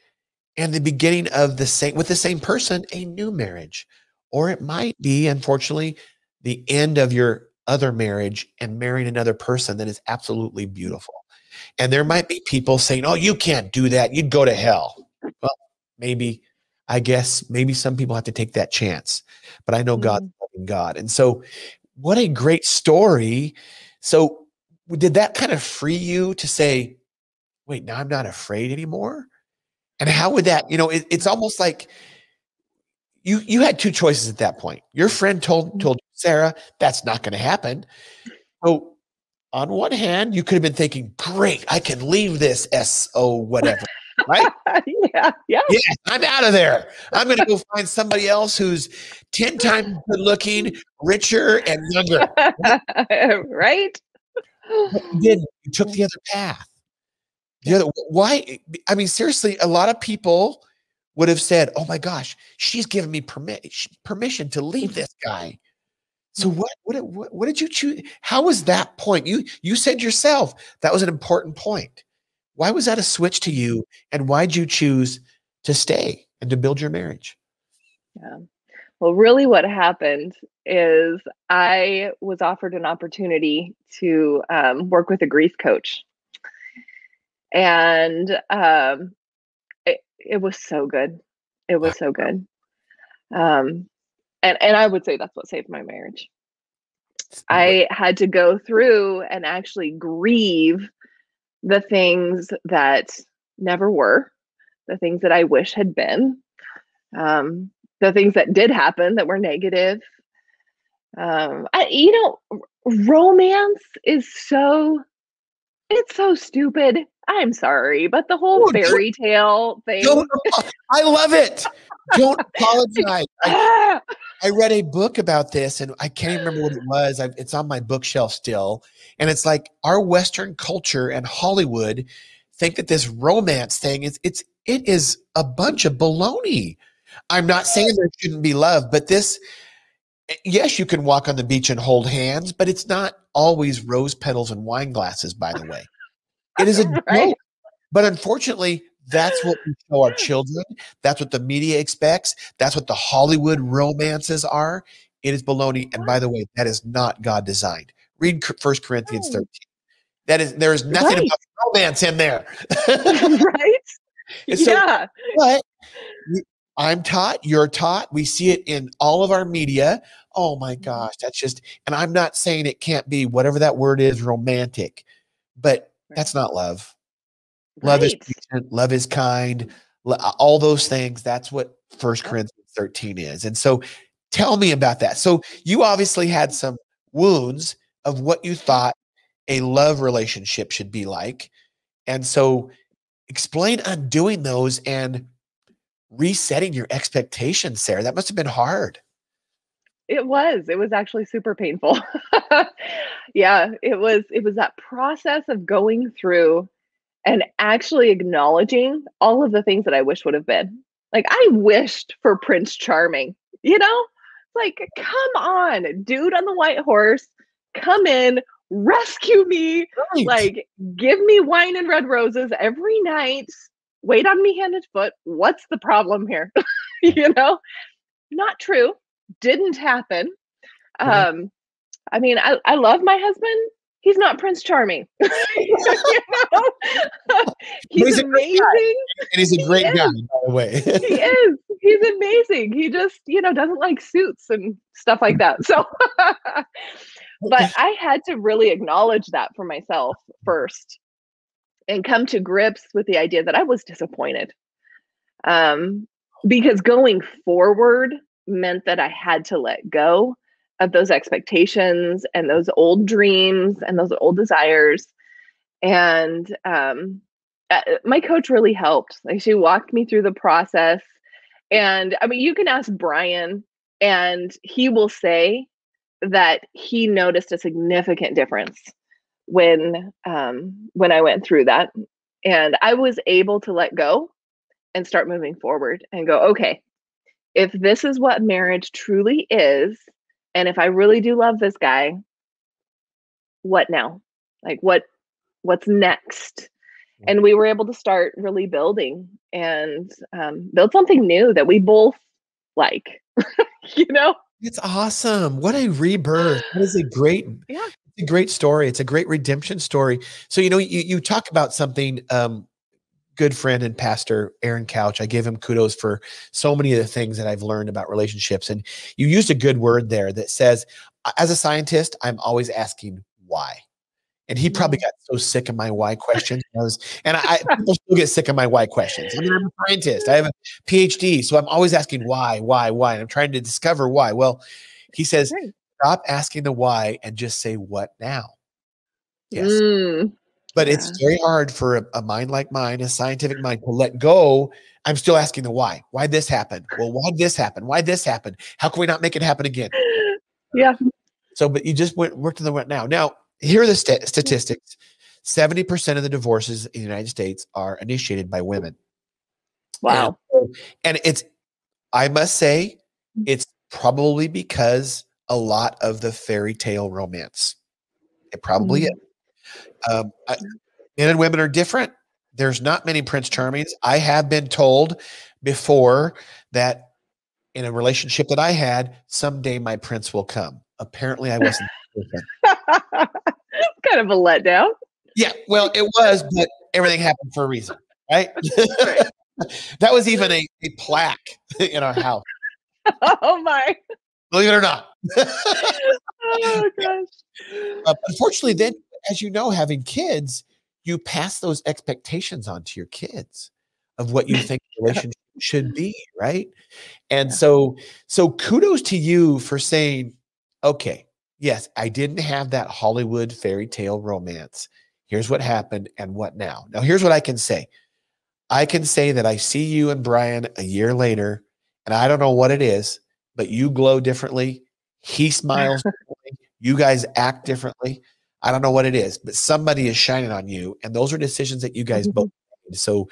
and the beginning of with the same person, a new marriage. Or it might be, unfortunately, the end of your other marriage and marrying another person that is absolutely beautiful. And there might be people saying, oh, you can't do that. You'd go to hell. Well, I guess maybe some people have to take that chance, but I know God's loving God. And so what a great story. So did that kind of free you to say, wait, now I'm not afraid anymore? And how would that, it's almost like you had two choices at that point. Your friend told Sarah, that's not going to happen. So on one hand, you could have been thinking, great, I can leave this SO whatever, right? Yeah. Yeah, I'm out of there. I'm going to go find somebody else who's 10 times good looking, richer, and younger. Right? But you didn't. You took the other path. Why? I mean, seriously, a lot of people would have said, oh my gosh, she's giving me permission to leave this guy. So what did you choose? How was that point? You said yourself that was an important point. Why was that a switch to you? And why'd you choose to stay and to build your marriage? Yeah. Well, really what happened is I was offered an opportunity to work with a grief coach. And it was so good. It was so good. And I would say that's what saved my marriage. I had to go through and actually grieve the things that never were. the things that I wish had been, the things that did happen that were negative. Romance is it's so stupid. I'm sorry, but the whole fairy tale thing. I love it. Don't apologize. I read a book about this, and I can't even remember what it was. It's on my bookshelf still. And it's like our Western culture and Hollywood think that this romance thing it is a bunch of baloney. I'm not saying there shouldn't be love, but yes, you can walk on the beach and hold hands, but it's not always rose petals and wine glasses, by the way. It is a joke. But unfortunately, that's what we show our children. That's what the media expects. That's what the Hollywood romances are. It is baloney. And by the way, that is not God designed. Read 1 Corinthians 13. There is nothing about romance in there. Right? So, but I'm taught, you're taught. We see it in all of our media. Oh my gosh, and I'm not saying it can't be whatever that word is, romantic, but that's not love. Love is patient, love is kind, all those things. That's what 1 Corinthians 13 is. And so tell me about that. So you obviously had some wounds of what you thought a love relationship should be like. And so explain undoing those and resetting your expectations, Sarah. That must have been hard. It was actually super painful. Yeah, it was that process of going through and actually acknowledging all of the things that I wish would have been. Like, I wished for Prince Charming, like, come on, dude on the white horse, come in, rescue me, like, give me wine and red roses every night, wait on me hand and foot. What's the problem here? Not true. Didn't happen. I mean, I love my husband. He's not Prince Charming. He's amazing. And he's a great guy, by the way. He is. He's amazing. He just, doesn't like suits and stuff like that. So, but I had to really acknowledge that for myself first and come to grips with the idea that I was disappointed. Because going forward meant that I had to let go of those expectations and those old dreams and those old desires. And my coach really helped. Like, she walked me through the process. And I mean, you can ask Brian, and he will say that he noticed a significant difference when I went through that. And I was able to let go and start moving forward and go, okay, if this is what marriage truly is, and if I really do love this guy, what now? Like, what's next? And we were able to start really building and build something new that we both like, It's awesome. What a rebirth. That is a great story. It's a great redemption story. So, you talk about something, good friend and pastor, Aaron Couch. I give him kudos for so many of the things that I've learned about relationships. And you used a good word there that says, as a scientist, I'm always asking why. And he probably got so sick of my why questions. People still get sick of my why questions. I mean, I'm a scientist. I have a PhD. So I'm always asking why. And I'm trying to discover why. Well, he says, stop asking the why and just say what now. Yes. But it's very hard for a mind like mine, a scientific mind, to let go. I'm still asking the why. Why this happened? Well, why this happen? Why this happened? How can we not make it happen again? Yeah. So, but you just worked in the what now. Now, here are the statistics. 70% of the divorces in the United States are initiated by women. Wow. And I must say, it's probably because a lot of the fairy tale romance. It probably is. Men and women are different. There's not many Prince Charmings. I have been told before that in a relationship that I had, someday my prince will come. Apparently I wasn't. Kind of a letdown. Yeah, well, it was, but everything happened for a reason, right? That was even a plaque in our house. Oh my. Believe it or not. Oh gosh. Unfortunately, then, as you know, having kids, you pass those expectations on to your kids. of what you think a relationship should be, right? And so kudos to you for saying, okay, yes, I didn't have that Hollywood fairy tale romance. Here's what happened and what now? Now, here's what I can say. I can say that I see you and Brian a year later, and I don't know what it is, but you glow differently. He smiles differently. You guys act differently. I don't know what it is, but somebody is shining on you, and those are decisions that you guys both made. So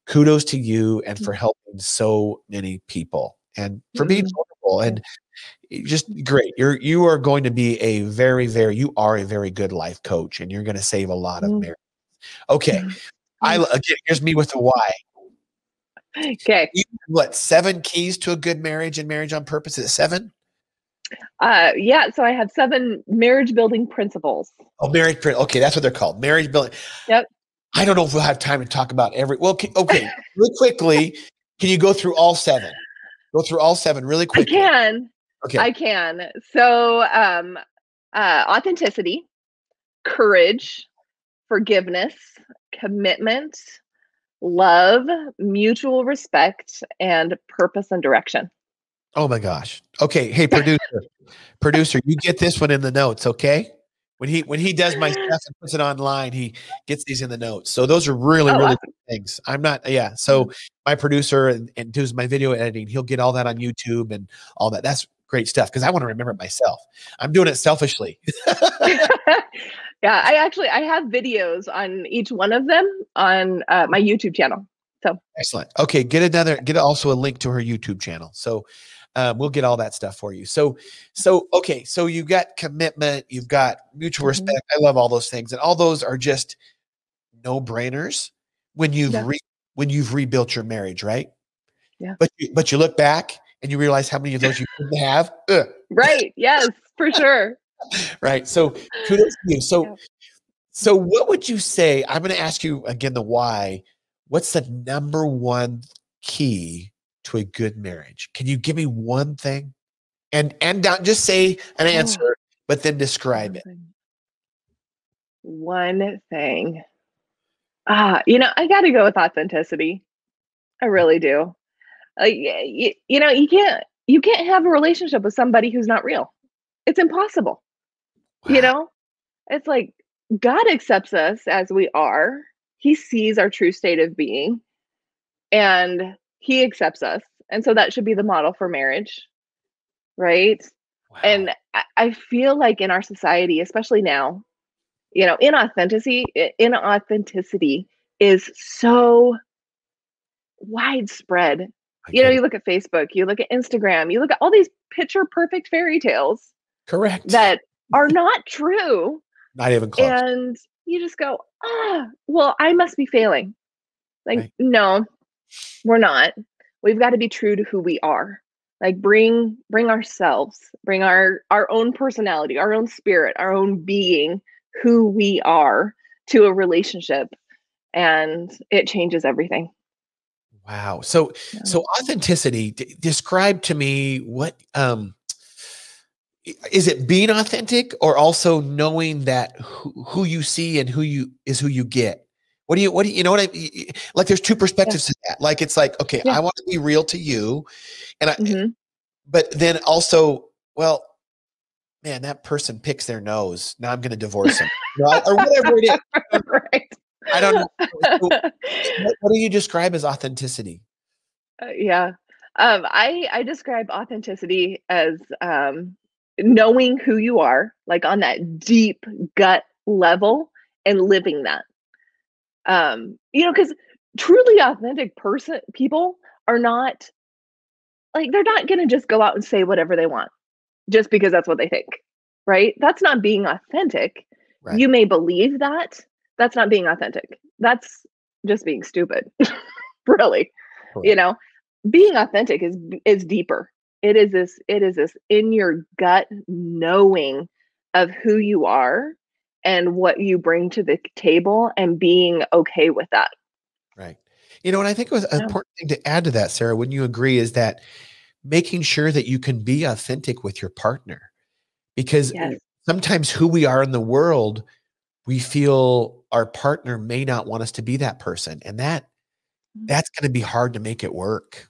kudos to you and for helping so many people and for being vulnerable and just great. You are going to be a you are a very good life coach, and you're going to save a lot of marriages. Okay. Again, here's me with the why. Okay. What, 7 keys to a good marriage and Marriage on Purpose? Is it 7? Yeah. So I have 7 marriage building principles. Oh, okay, that's what they're called. Marriage building. Yep. I don't know if we'll have time to talk about okay, really quickly, can you go through all 7? Go through all 7 really quickly. I can. Okay. I can. So authenticity, courage, forgiveness, commitment, love, mutual respect, and purpose and direction. Oh my gosh. Okay. Hey, producer, you get this one in the notes. Okay. When he does my stuff and puts it online, he gets these in the notes. So those are really awesome. good things. I'm not, yeah. So my producer and does my video editing, he'll get all that on YouTube and all that. That's great stuff because I want to remember it myself. I'm doing it selfishly. Yeah, I have videos on each one of them on my YouTube channel. So excellent. Okay, get also a link to her YouTube channel. So we'll get all that stuff for you. So okay, so you've got commitment, you've got mutual respect. I love all those things, and all those are just no-brainers when you've rebuilt your marriage, right? Yeah. But you look back and you realize how many of those you didn't have. Right. Yes, for sure. Right. So kudos to you. So what would you say? I'm going to ask you again the why. What's the number one key to a good marriage? Can you give me one thing? And don't just say an answer, but then describe it. One thing. I got to go with authenticity. I really do. You can't have a relationship with somebody who's not real. It's impossible. Wow. It's like God accepts us as we are. He sees our true state of being and he accepts us. And so that should be the model for marriage. Right. Wow. And I feel like in our society, especially now, inauthenticity is so widespread. You look at Facebook, you look at Instagram, you look at all these picture perfect fairy tales. Correct. That are not true. Not even close. And you just go, well, I must be failing. Like, right. No, we're not. We've got to be true to who we are. Like bring ourselves, bring our own personality, our own spirit, our own being, who we are to a relationship. And it changes everything. Wow. So authenticity, describe to me what, is it being authentic or also knowing that who you see and who you get? What do you know what like there's 2 perspectives to that. Like, it's like, okay, I want to be real to you. And but then also, well, man, that person picks their nose. Now I'm going to divorce him, or whatever it is. Right. I don't know. So, what do you describe as authenticity? I describe authenticity as knowing who you are, like on that deep gut level, and living that. Because truly authentic people are not like, they're not going to just go out and say whatever they want just because that's what they think, right? That's not being authentic. Right. You may believe that. That's not being authentic. That's just being stupid, really. Right. Being authentic is deeper. It is this in your gut knowing of who you are and what you bring to the table and being okay with that. Right. And I think it was an important thing to add to that, Sarah, wouldn't you agree, is that making sure that you can be authentic with your partner, because sometimes who we are in the world, we feel our partner may not want us to be that person. And that that's going to be hard to make it work.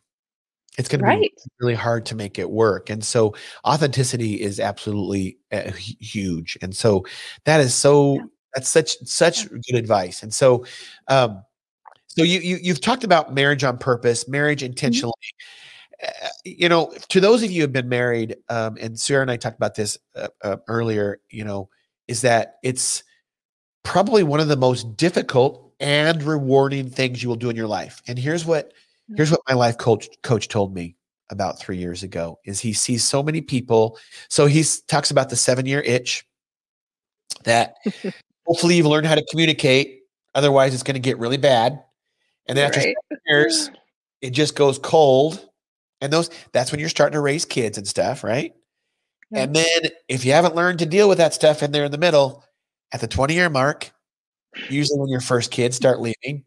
It's going to be Right. really hard to make it work. And so authenticity is absolutely huge. And so that is that's such good advice. And so, so you've talked about marriage on purpose, marriage intentionally. To those of you who have been married, and Sarah and I talked about this earlier, is that it's probably one of the most difficult and rewarding things you will do in your life. And here's what my life coach told me about 3 years ago is he sees so many people. So he talks about the 7-year itch that hopefully you've learned how to communicate. Otherwise it's going to get really bad. And then after 7 years, it just goes cold. And that's when you're starting to raise kids and stuff, right? Yeah. And then if you haven't learned to deal with that stuff in there in the middle, at the 20-year mark, usually when your first kids start leaving,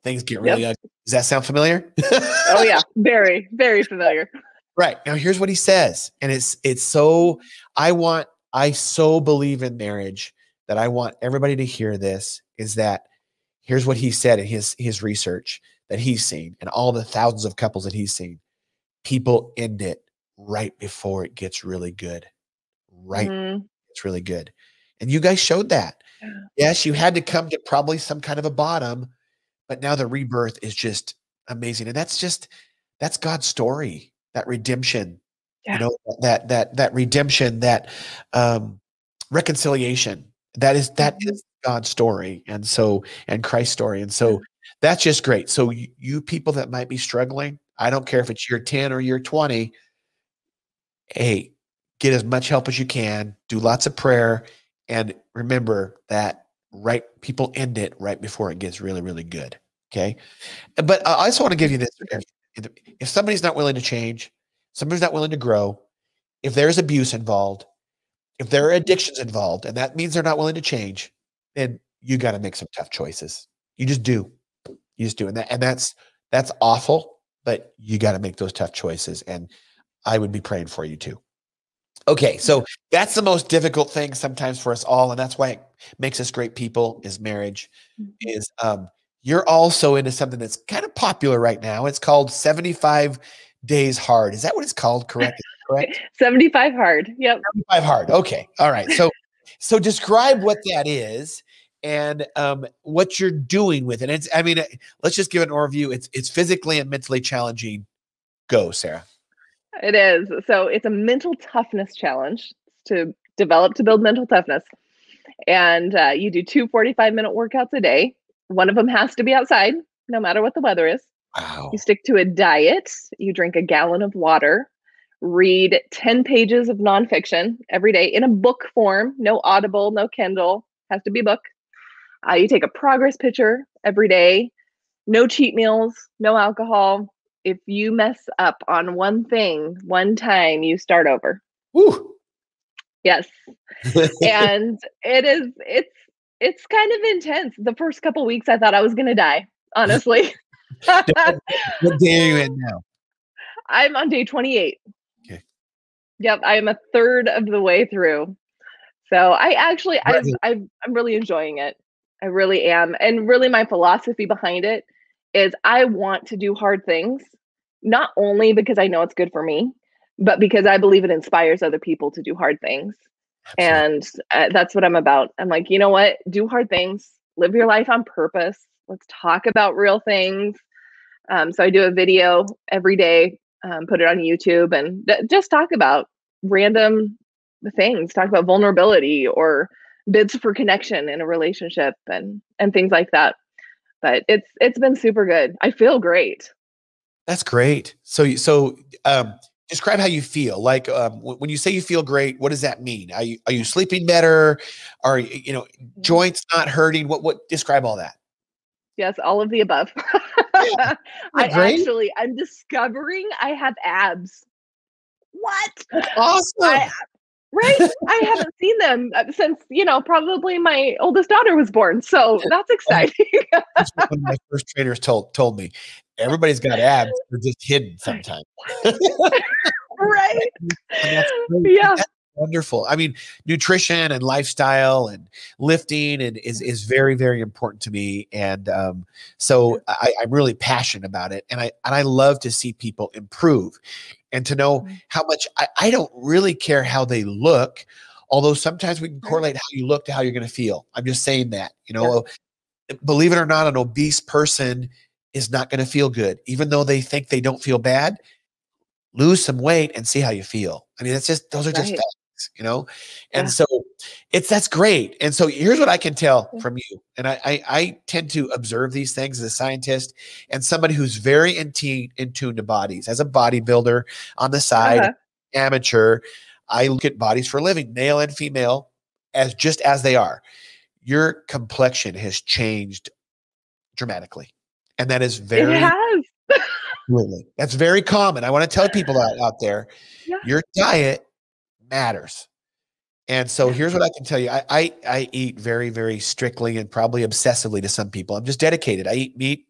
things get really ugly. Does that sound familiar? Oh yeah, very, very familiar. Right. Now here's what he says. And it's so, I so believe in marriage that I want everybody to hear this, is that here's what he said in his research that he's seen and all the thousands of couples that he's seen. People end it right before it gets really good. Right. It's really good. And you guys showed that. Yes, you had to come to probably some kind of a bottom, but now the rebirth is just amazing. And that's God's story, that redemption, that redemption, that reconciliation, that is God's story. And Christ's story. And so that's just great. So you people that might be struggling, I don't care if it's year 10 or year 20, hey, get as much help as you can, do lots of prayer, and remember that people end it right before it gets really, really good. Okay. But I also want to give you this. If somebody's not willing to change, somebody's not willing to grow, if there's abuse involved, if there are addictions involved, and that means they're not willing to change, then you got to make some tough choices. You just do. You just do. And that's awful, but you got to make those tough choices. And I would be praying for you too. Okay. So that's the most difficult thing sometimes for us all. And that's why it makes us great people is marriage is, you're also into something that's kind of popular right now. It's called 75 Days Hard. Is that what it's called? Correct? 75 Hard. Yep. 75 Hard. Okay. All right. So describe what that is and what you're doing with it. Let's just give an overview. It's physically and mentally challenging. Go, Sarah. It is. So it's a mental toughness challenge to build mental toughness. And you do 2 45-minute workouts a day. One of them has to be outside, no matter what the weather is. Wow. You stick to a diet. You drink a gallon of water, read 10 pages of nonfiction every day in a book form, no Audible, no Kindle, has to be book. You take a progress picture every day, no cheat meals, no alcohol. If you mess up on one thing, one time, you start over. Woo. Yes. And it's kind of intense. The first couple of weeks, I thought I was going to die, honestly. What day are you in now? I'm on day 28. Okay. Yep. I am a third of the way through. So I'm really enjoying it. I really am. And really my philosophy behind it is I want to do hard things, not only because I know it's good for me, but because I believe it inspires other people to do hard things. Absolutely. And that's what I'm about. I'm like, you know what? Do hard things, live your life on purpose. Let's talk about real things. So I do a video every day, put it on YouTube and just talk about random things, talk about vulnerability or bids for connection in a relationship and things like that. But it's been super good. I feel great. That's great. So describe how you feel. Like when you say you feel great, what does that mean? Are you sleeping better? Are joints not hurting? What describe all that? Yes, all of the above. I'm discovering I have abs. What? That's awesome. Right? I haven't seen them since, probably my oldest daughter was born. So that's exciting. That's what one of my first trainers told me. Everybody's got abs. They're just hidden sometimes. Right. And that's great. Yeah. wonderful. I mean, nutrition and lifestyle and lifting and is very, very important to me. And so I'm really passionate about it. And I love to see people improve and to know how much I don't really care how they look, although sometimes we can correlate how you look to how you're going to feel. I'm just saying that, believe it or not, an obese person is not going to feel good, even though they think they don't feel bad. Lose some weight and see how you feel. I mean, those are just facts, And so that's great. And so here's what I can tell from you. And I tend to observe these things as a scientist and somebody who's very in tune to bodies. As a bodybuilder on the side, amateur, I look at bodies for a living, male and female, just as they are. Your complexion has changed dramatically. And that is very, it has. Absolutely. That's very common. I want to tell people out there, your diet matters. And so here's what I can tell you. I eat very, very strictly and probably obsessively to some people. I'm just dedicated. I eat meat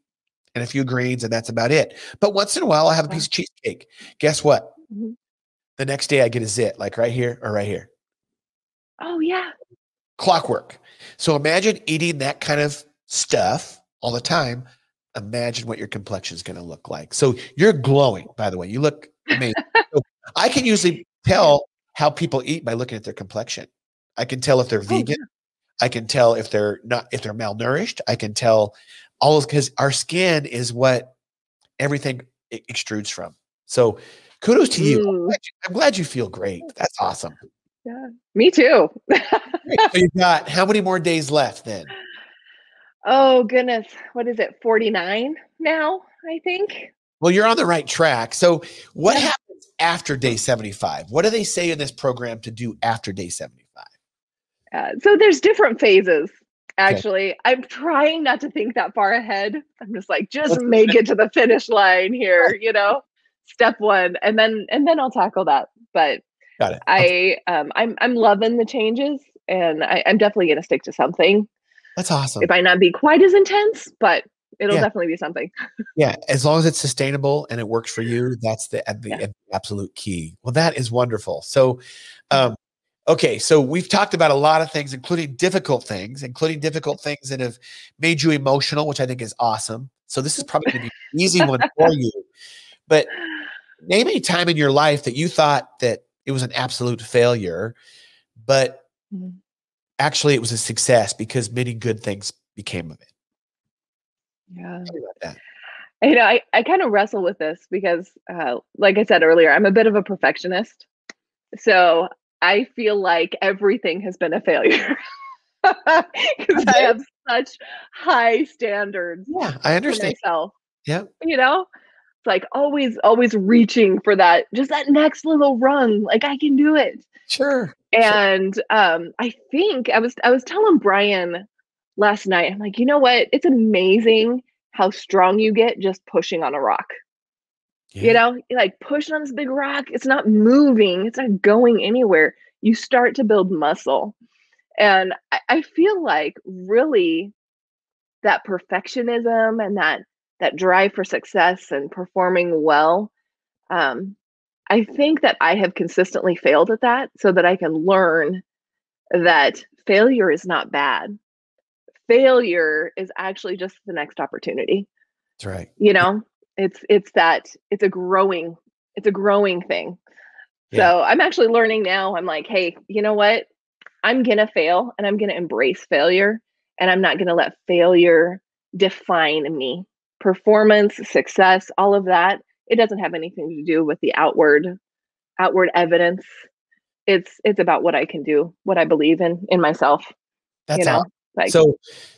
and a few greens and that's about it. But once in a while, I have a piece of cheesecake. Guess what? The next day I get a zit, like right here or right here. Oh, yeah. Clockwork. So imagine eating that kind of stuff all the time. Imagine what your complexion is going to look like. So you're glowing, by the way. You look amazing. So I can usually tell how people eat by looking at their complexion. I can tell if they're vegan. I can tell if they're malnourished. I can tell all of, because our skin is what everything extrudes from. So kudos to you. I'm glad you feel great. That's awesome. Yeah, me too. So you've got how many more days left then? Oh, goodness. What is it? 49 now, I think. Well, you're on the right track. So what happens after day 75? What do they say in this program to do after day 75? So there's different phases, actually. Okay. I'm trying not to think that far ahead. I'm just like, make it to the finish line here, step one, and then I'll tackle that. But got it. I'm loving the changes, and I'm definitely going to stick to something. That's awesome. It might not be quite as intense, but it'll definitely be something. Yeah. As long as it's sustainable and it works for you, that's the absolute key. Well, that is wonderful. So, okay. So we've talked about a lot of things, including difficult things that have made you emotional, which I think is awesome. So this is probably going to be an easy one for you, but name a time in your life that you thought that it was an absolute failure, but actually it was a success because many good things became of it. Yeah. I kind of wrestle with this because, like I said earlier, I'm a bit of a perfectionist. So I feel like everything has been a failure because I have such high standards. Yeah, I understand. For myself. Yeah. It's like always reaching for that next little rung. Like I can do it. Sure. And I think I was telling Brian last night, I'm like, you know what? It's amazing how strong you get just pushing on a rock. You're like pushing on this big rock. It's not moving. It's not going anywhere. You start to build muscle. And I feel like really that perfectionism and that drive for success and performing well, I think that I have consistently failed at that so that I can learn that failure is not bad. Failure is actually just the next opportunity. That's right. It's a growing thing. Yeah. So I'm actually learning now. I'm like, hey, you know what? I'm going to fail and I'm going to embrace failure and I'm not going to let failure define me. Performance, success, all of that. It doesn't have anything to do with the outward evidence. It's about what I can do, what I believe in myself. That's awesome. Like,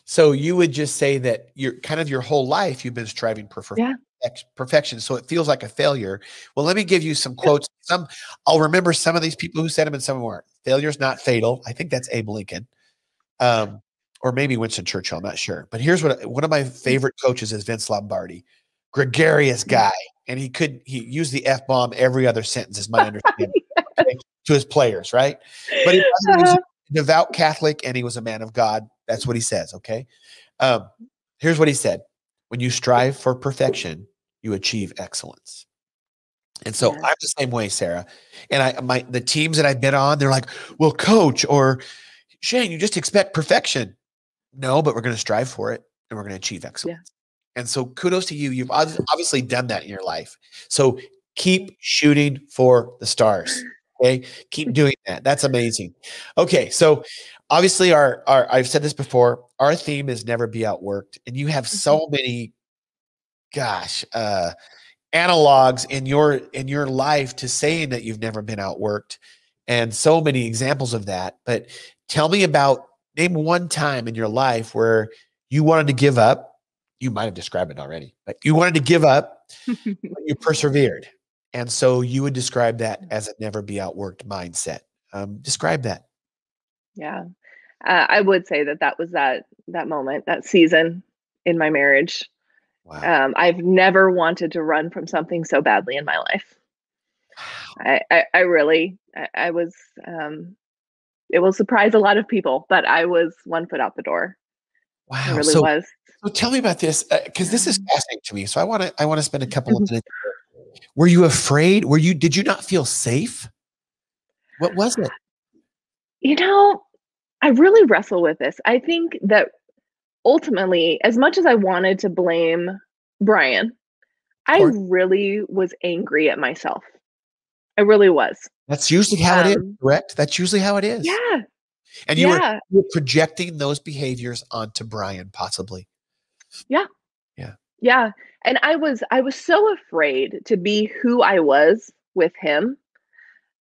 so you would just say that your whole life you've been striving for perfection. So it feels like a failure. Well, let me give you some quotes. I'll remember some of these people who said them and some weren't. Failure's not fatal. I think that's Abe Lincoln. Or maybe Winston Churchill, I'm not sure. But here's one of my favorite coaches is Vince Lombardi. Gregarious guy. And he used the F-bomb every other sentence, is my understanding, to his players, right? But he was a devout Catholic and he was a man of God. That's what he says, okay? Here's what he said. When you strive for perfection, you achieve excellence. And so Yes. I'm the same way, Sarah. And the teams that I've been on, they're like, well, coach or Shane, you just expect perfection. No, but we're going to strive for it and we're going to achieve excellence. Yeah. And so kudos to you. You've obviously done that in your life. So keep shooting for the stars. Okay. Keep doing that. That's amazing. Okay. So obviously I've said this before, our theme is never be outworked. And you have so many, analogs in your life to saying that you've never been outworked and so many examples of that. But tell me name one time in your life where you wanted to give up. You might have described it already, but you wanted to give up, but you persevered. And so you would describe that as a never be outworked mindset. Describe that. Yeah. I would say that was that moment, that season in my marriage. Wow. I've never wanted to run from something so badly in my life. I really, I was, it will surprise a lot of people, but I was 1 foot out the door. Wow. I really was. So tell me about this, because this is fascinating to me. So I want to spend a couple of minutes. Were you afraid? Did you not feel safe? What was it? I really wrestle with this. I think that ultimately, as much as I wanted to blame Brian, I really was angry at myself. I really was. That's usually how it is, correct? That's usually how it is. Yeah. And you were projecting those behaviors onto Brian, possibly. Yeah. Yeah. Yeah. And I was so afraid to be who I was with him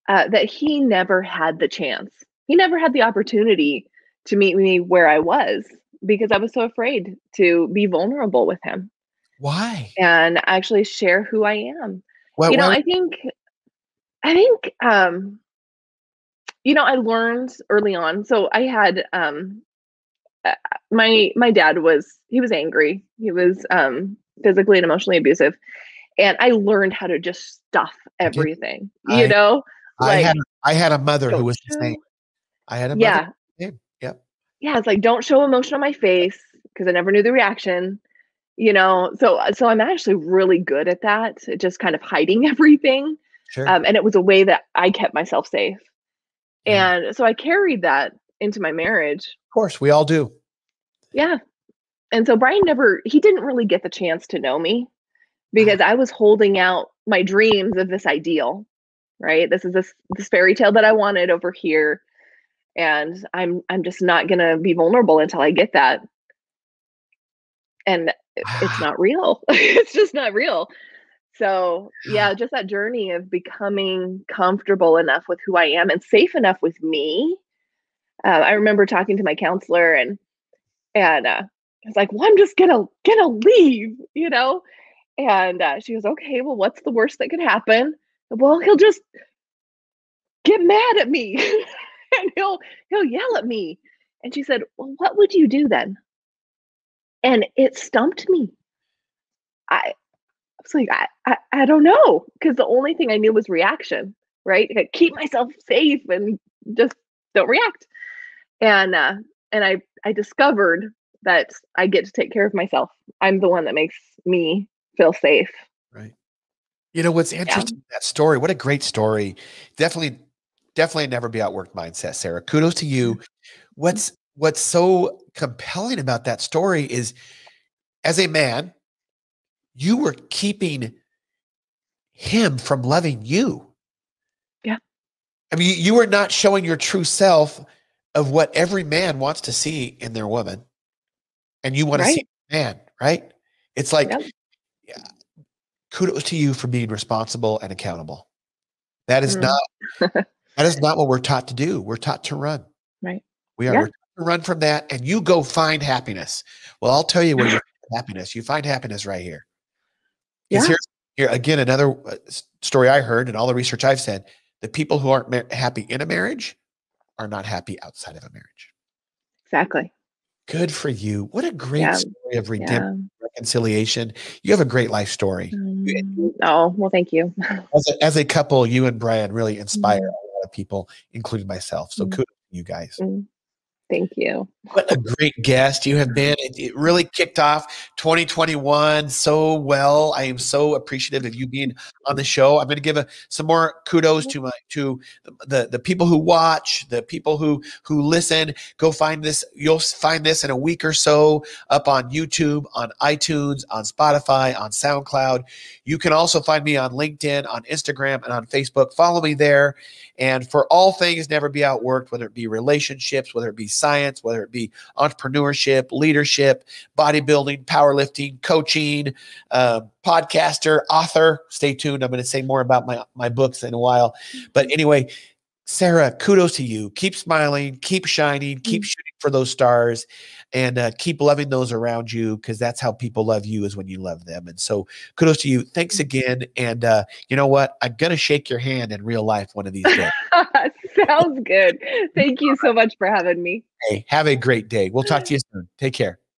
that he never had the chance. He never had the opportunity to meet me where I was because I was so afraid to be vulnerable with him. Why? And actually share who I am. Why? I think, I learned early on. So I had, my dad he was angry. He was physically and emotionally abusive. And I learned how to just stuff everything, I had a mother who was the same. I had a mother. Yep. Yeah. It's like, don't show emotion on my face because I never knew the reaction, So I'm actually really good at that. Just kind of hiding everything. Sure. And it was a way that I kept myself safe. Yeah. And so I carried that into my marriage. Of course, we all do. Yeah. And so Brian he didn't really get the chance to know me because I was holding out my dreams of this ideal, right? This is this fairy tale that I wanted over here. And I'm just not going to be vulnerable until I get that. And it's not real. It's just not real. So yeah, just that journey of becoming comfortable enough with who I am and safe enough with me. I remember talking to my counselor and I was like, well, I'm just gonna leave, And she goes, okay, well, what's the worst that could happen? Well, he'll just get mad at me and he'll yell at me. And she said, well, what would you do then? And it stumped me. I was like, I don't know, because the only thing I knew was reaction, right? I keep myself safe and just don't react. And I discovered that I get to take care of myself. I'm the one that makes me feel safe. Right. What's interesting, that story, what a great story. Definitely never be outworked mindset, Sarah. Kudos to you. What's so compelling about that story is, as a man, you were keeping him from loving you. Yeah. I mean, you were not showing your true self of what every man wants to see in their woman. And you want to see a man, right? It's like, kudos to you for being responsible and accountable. That is not what we're taught to do. We're taught to run. Right. We are. We're taught to run from that, and you go find happiness. Well, I'll tell you where you find happiness. You find happiness right here. Because here again, another story I heard and all the research I've said, the people who aren't happy in a marriage are not happy outside of a marriage. Exactly. Good for you. What a great story of redemption, reconciliation. You have a great life story. Oh, well, thank you. As a couple, you and Brian really inspire a lot of people, including myself. So kudos to you guys. Thank you. What a great guest you have been. It really kicked off 2021 so well. I am so appreciative of you being on the show. I'm going to give some more kudos to the people who watch, the people who listen. Go find this. You'll find this in a week or so up on YouTube, on iTunes, on Spotify, on SoundCloud. You can also find me on LinkedIn, on Instagram, and on Facebook. Follow me there. And for all things never be outworked, whether it be relationships, whether it be science, whether it be entrepreneurship, leadership, bodybuilding, powerlifting, coaching, podcaster, author. Stay tuned. I'm going to say more about my books in a while. But anyway, Sarah, kudos to you. Keep smiling, keep shining, keep shooting for those stars, and keep loving those around you, because that's how people love you, is when you love them. And so kudos to you. Thanks again. And you know what? I'm going to shake your hand in real life one of these days. Sounds good. Thank you so much for having me. Hey, have a great day. We'll talk to you soon. Take care.